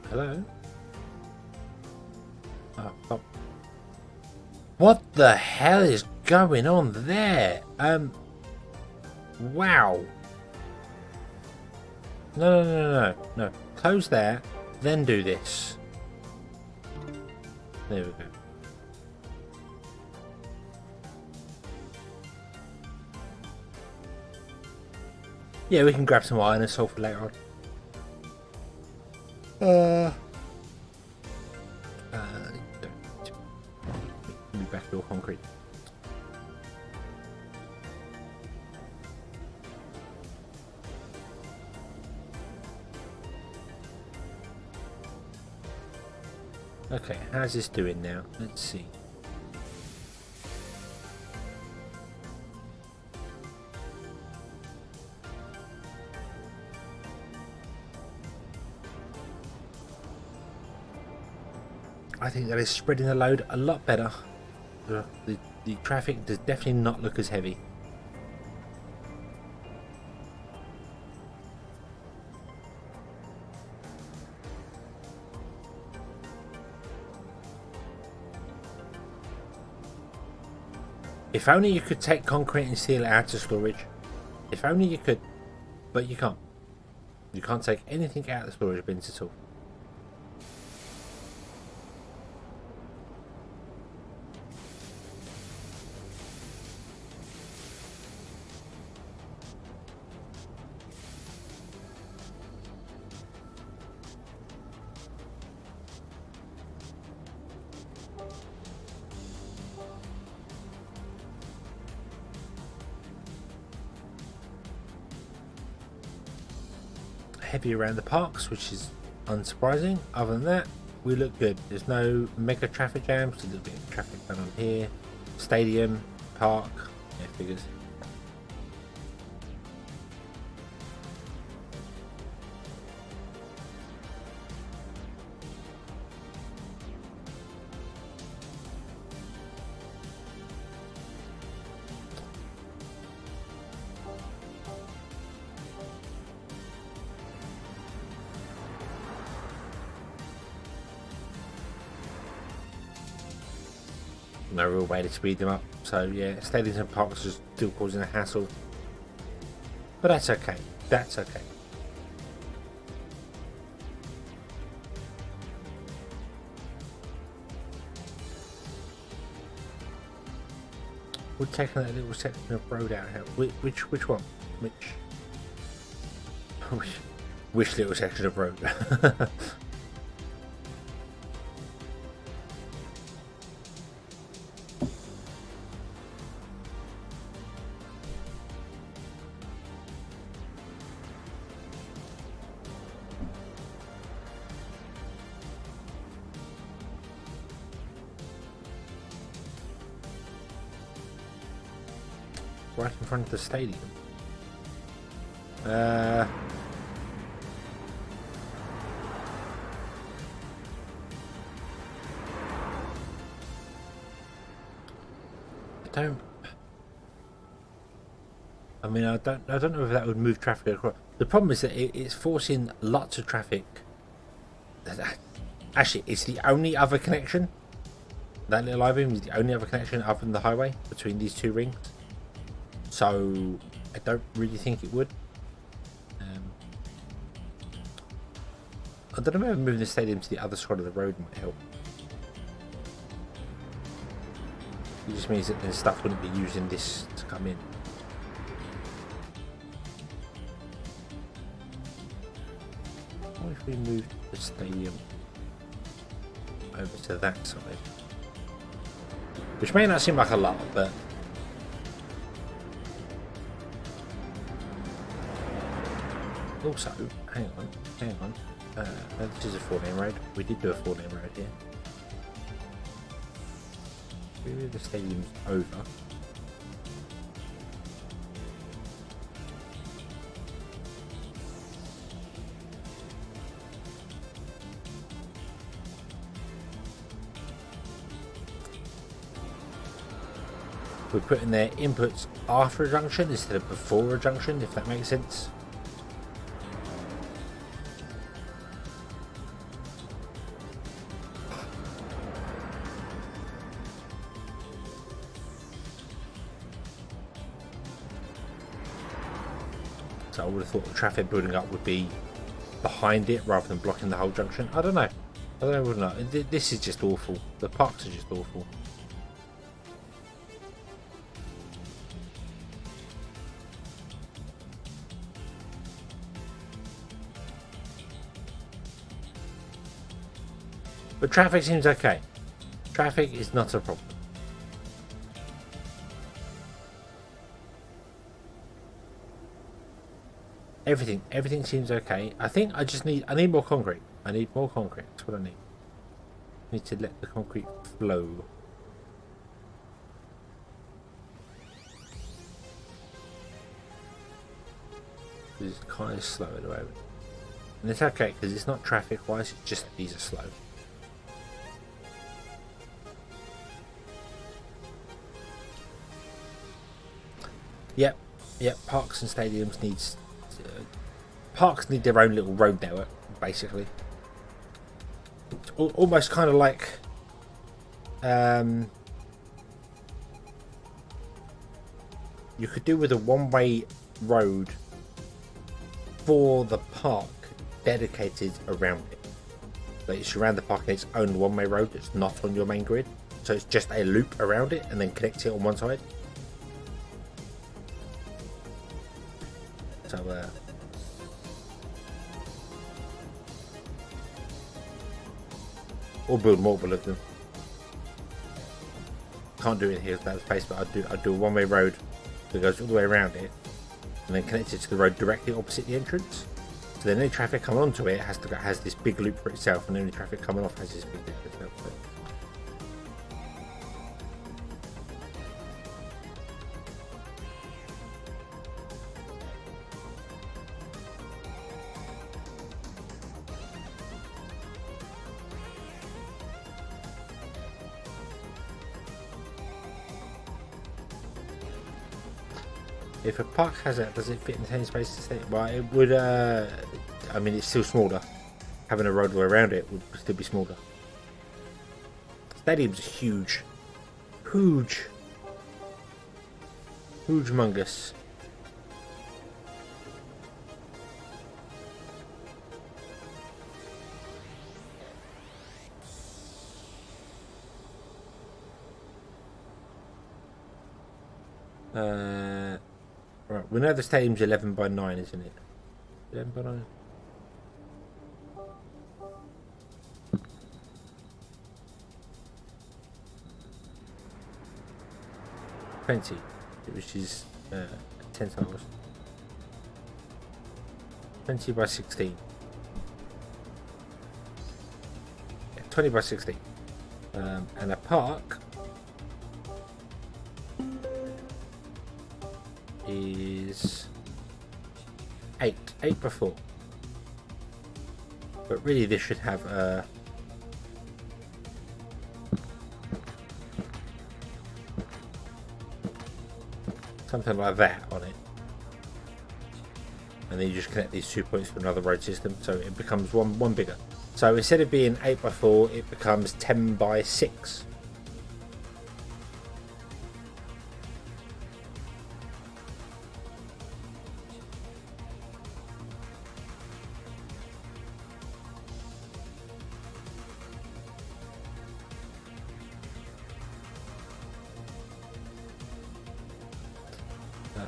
Hello? Oh. What the hell is going on there? Wow. No. Close that, then do this. There we go. Yeah, we can grab some iron and sulfur later on. Move back to all concrete. Okay, how's this doing now? Let's see. I think that is spreading the load a lot better. The traffic does definitely not look as heavy. If only you could take concrete and steel out of storage. If only you could, but you can't. You can't take anything out of the storage bins at all. Heavy around the parks, which is unsurprising. Other than that, we look good. There's no mega traffic jams. A little bit of traffic down on here. Stadium, park, yeah, figures. No real way to speed them up, so yeah, stadiums and parks are still causing a hassle, but that's okay. That's okay. We're taking that little section of road out here. Which one? Which little section of road? Right in front of the stadium. I don't. I mean, I don't know if that would move traffic across. The problem is that it's forcing lots of traffic. Actually, it's the only other connection. That little I-beam is the only other connection other than the highway between these two rings. So I don't really think it would. I don't know if moving the stadium to the other side of the road might help. It just means that then stuff wouldn't be using this to come in. What if we moved the stadium over to that side? Which may not seem like a lot, but also, hang on. This is a 4-lane road. We did do a 4-lane road here. Maybe the stadium's over. We're putting their inputs after a junction instead of before a junction, if that makes sense. So I would have thought the traffic building up would be behind it rather than blocking the whole junction. I don't know. I don't know. This is just awful. The parks are just awful. But traffic seems okay. Traffic is not a problem. Everything seems okay. I think I need more concrete. I need more concrete. That's what I need. I need to let the concrete flow. It's kind of slow at the moment. And it's okay because it's not traffic wise, it's just these are slow. Yep, yep. Parks and stadiums needs parks need their own little road network, basically. It's almost kind of like you could do with a one-way road for the park dedicated around it. Like it's around the park and its own one-way road that's not on your main grid. So it's just a loop around it and then connect it on one side. So or build multiple of them. Can't do it here without space, but I'd do a one-way road that goes all the way around it and then connect it to the road directly opposite the entrance. So then any traffic coming onto it has this big loop for itself, and any traffic coming off has this big loop for itself. So. If a park has that, does it fit in the same space to stay? Well, it would. I mean, it's still smaller. Having a roadway around it would still be smaller. Stadium's huge, huge, humongous. Right, we know the stadium's 11 by 9, isn't it? 11 by 9. Which is 10 tiles. 20 by 16. Yeah, 20 by 16. And a park is 8 by 4. But really this should have something like that on it, and then you just connect these 2 points to another road system, so it becomes one bigger. So instead of being 8 by 4, it becomes 10 by 6.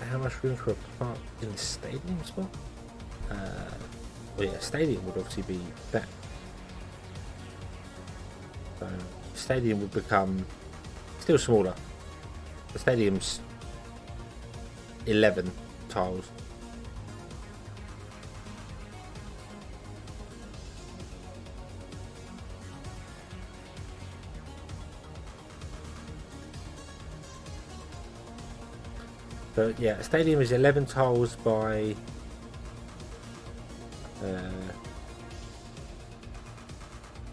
How much room for a park in the stadium spot? Well, yeah, stadium would obviously be that. So, stadium would become still smaller. The stadium's 11 tiles. So yeah, a stadium is 11 tiles by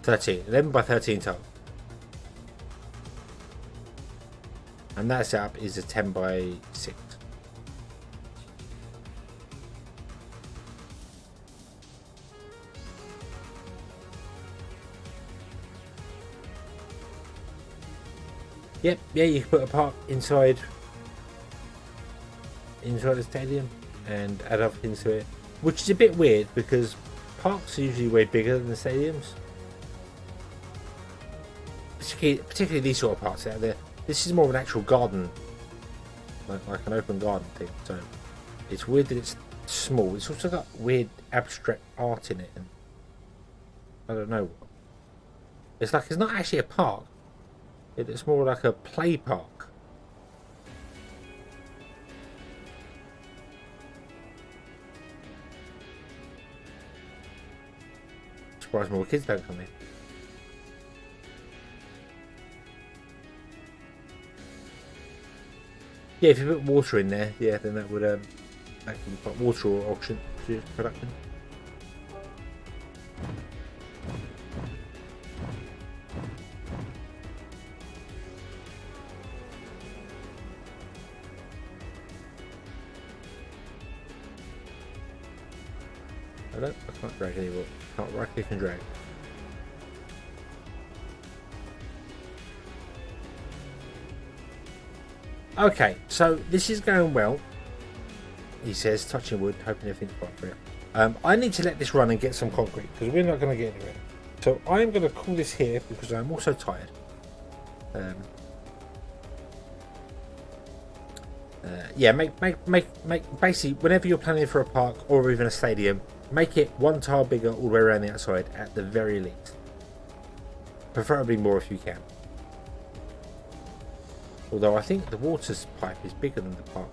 13. 11 by 13 tiles. And that setup is a 10 by 6. Yep, yeah, you can put a park inside the stadium and add up into it, which is a bit weird because parks are usually way bigger than the stadiums, particularly these sort of parks out there. This is more of an actual garden, like an open garden thing, so it's weird that it's small. It's also got weird abstract art in it, and I don't know, it's not actually a park, it's more like a play park. Surprised more kids don't come in. Yeah, if you put water in there, yeah, then that would actually put water or oxygen production. I can't drag anymore. Can't right click and drag. Okay, so this is going well. He says, touching wood, hoping everything's right for you. I need to let this run and get some concrete because we're not going to get anywhere. So I'm going to call this here because I'm also tired. Yeah, make basically whenever you're planning for a park or even a stadium, make it one tile bigger all the way around the outside at the very least. Preferably more if you can. Although I think the water's pipe is bigger than the park.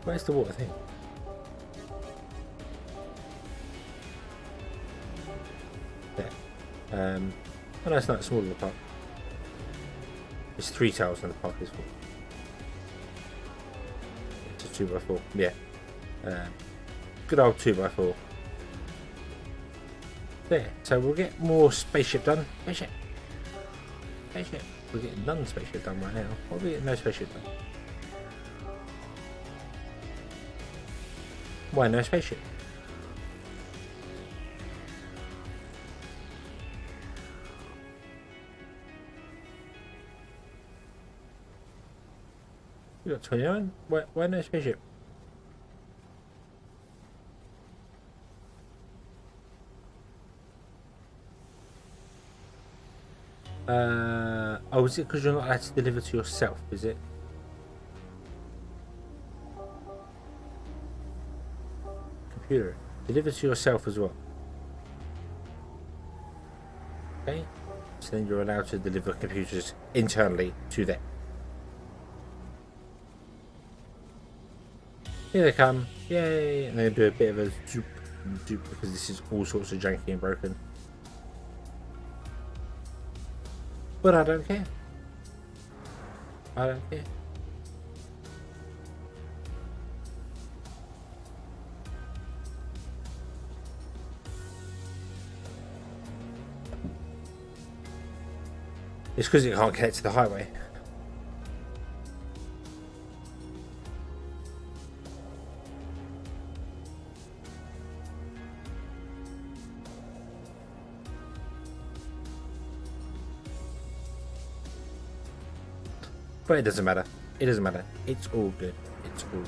Where's the water thing? There. Oh no, it's not smaller than the park. It's 3 tiles and the park is 4. It's a 2x4. Yeah. Good old 2x4. There. So we'll get more spaceship done. Spaceship. We're getting none spaceship done right now. Why are we getting no spaceship done? Why no spaceship? We got 29. Why no spaceship? Oh, is it because you're not allowed to deliver to yourself? Is it? Computer, deliver to yourself as well. Okay, so then you're allowed to deliver computers internally to them. Here they come, yay! And they do a bit of a zoop because this is all sorts of janky and broken. But I don't care. I don't care. It's because it can't connect to the highway. But it doesn't matter. It doesn't matter. It's all good. It's all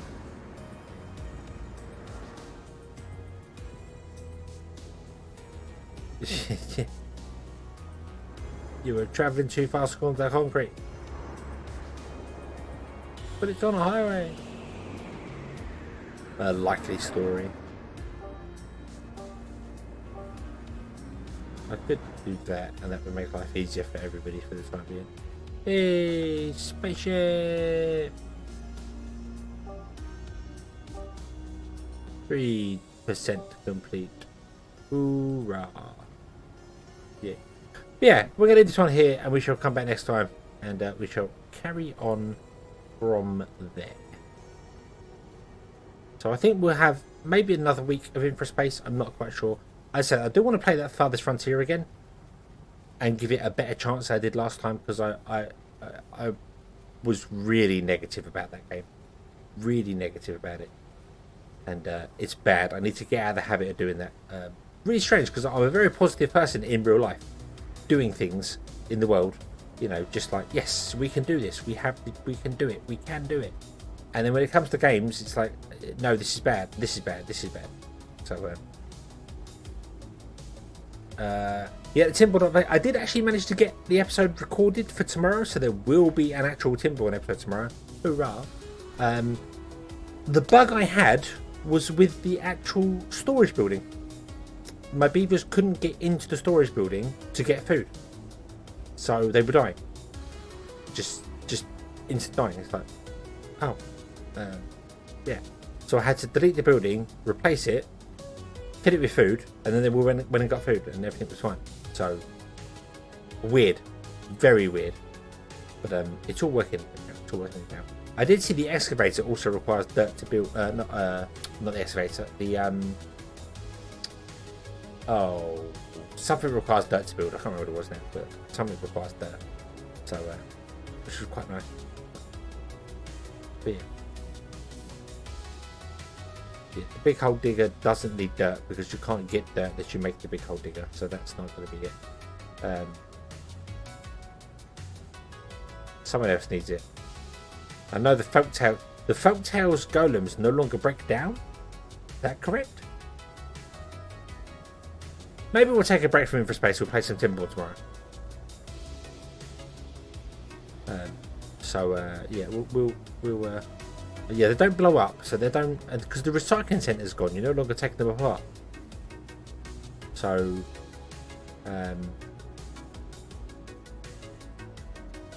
good. You were travelling too fast on the concrete. But it's on a highway. A likely story. I could do that and that would make life easier for everybody for the time being. Hey, spaceship! 3% complete. Hoorah! Yeah. But yeah, we're going to leave this one here and we shall come back next time and we shall carry on from there. So I think we'll have maybe another week of InfraSpace. I'm not quite sure. As I said, I do want to play that Farthest Frontier again and give it a better chance than I did last time because I was really negative about that game. Really negative about it. And it's bad. I need to get out of the habit of doing that. Really strange because I'm a very positive person in real life. Doing things in the world, you know, just like, yes, we can do this. We can do it. We can do it. And then when it comes to games, it's like, no, this is bad. This is bad. This is bad. So, yeah, the Timber update. I did actually manage to get the episode recorded for tomorrow, so there will be an actual Timber episode tomorrow. Hurrah! The bug I had was with the actual storage building. My beavers couldn't get into the storage building to get food, so they were dying. Just instant dying. It's like, oh, yeah. So I had to delete the building, replace it, fill it with food, and then they went and got food, and everything was fine. So weird, very weird, but it's all working. It's all working now. I did see the excavator also requires dirt to build. Not the excavator. The something requires dirt to build. I can't remember what it was now, but something requires dirt. So, which is quite nice. But yeah, the big hole digger doesn't need dirt because you can't get dirt unless you make the big hole digger. So that's not going to be it. Someone else needs it. I know the folktales golems no longer break down. Is that correct? Maybe we'll take a break from InfraSpace. We'll play some Timberwolf tomorrow. Yeah, we'll yeah, they don't blow up, so they don't, because the recycling centre's gone. You're no longer taking them apart. So,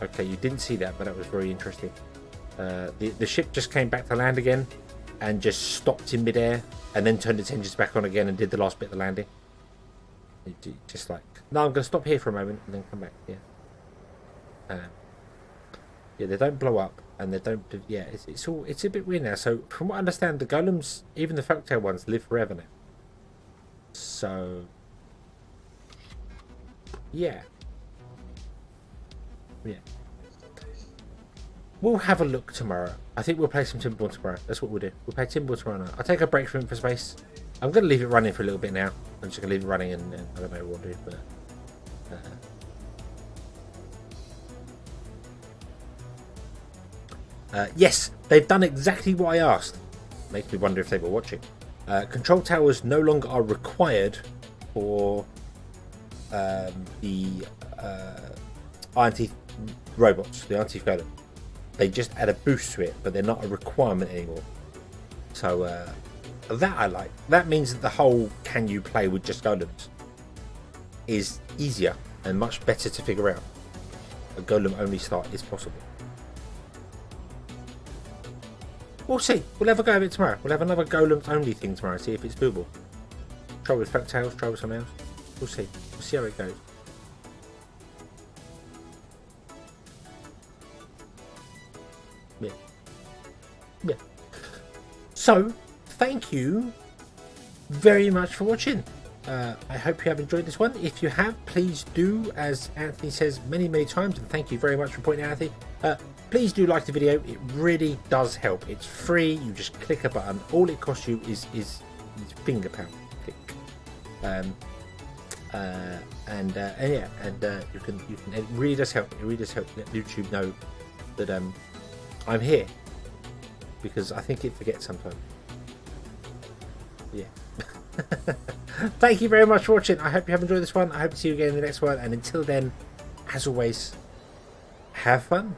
okay, you didn't see that, but that was very interesting. The ship just came back to land again, and just stopped in midair, and then turned its engines back on again and did the last bit of the landing. Just like, no, I'm going to stop here for a moment and then come back. Yeah. Yeah, they don't blow up, and they don't. Yeah, it's a bit weird now. So from what I understand, the golems, even the folktale ones, live forever now. So yeah, we'll have a look tomorrow. I think we'll play some Timberwolf tomorrow. That's what we'll do. We'll play Timberwolf tomorrow night. I'll take a break from InfraSpace. I'm going to leave it running for a little bit now. I'm just going to leave it running, and I don't know what to do, but. Yes, they've done exactly what I asked. Makes me wonder if they were watching. Control towers no longer are required for the Iron Teeth robots, the Iron Teeth golem. They just add a boost to it, but they're not a requirement anymore. So that I like. That means that the whole can you play with just golems is easier and much better to figure out. A golem only start is possible. We'll see. We'll have a go at it tomorrow. We'll have another golem only thing tomorrow. See if it's doable. Try with folktales. Try with something else. We'll see. We'll see how it goes. Yeah. So, thank you very much for watching. I hope you have enjoyed this one. If you have, please do, as Anthony says many times, and thank you very much for pointing out, Anthony. Please do like the video. It really does help. It's free. You just click a button. All it costs you is finger pound click. And you can. It really does help. It really does help let YouTube know that I'm here, because I think it forgets sometimes. Yeah. Thank you very much for watching. I hope you have enjoyed this one. I hope to see you again in the next one. And until then, as always, have fun.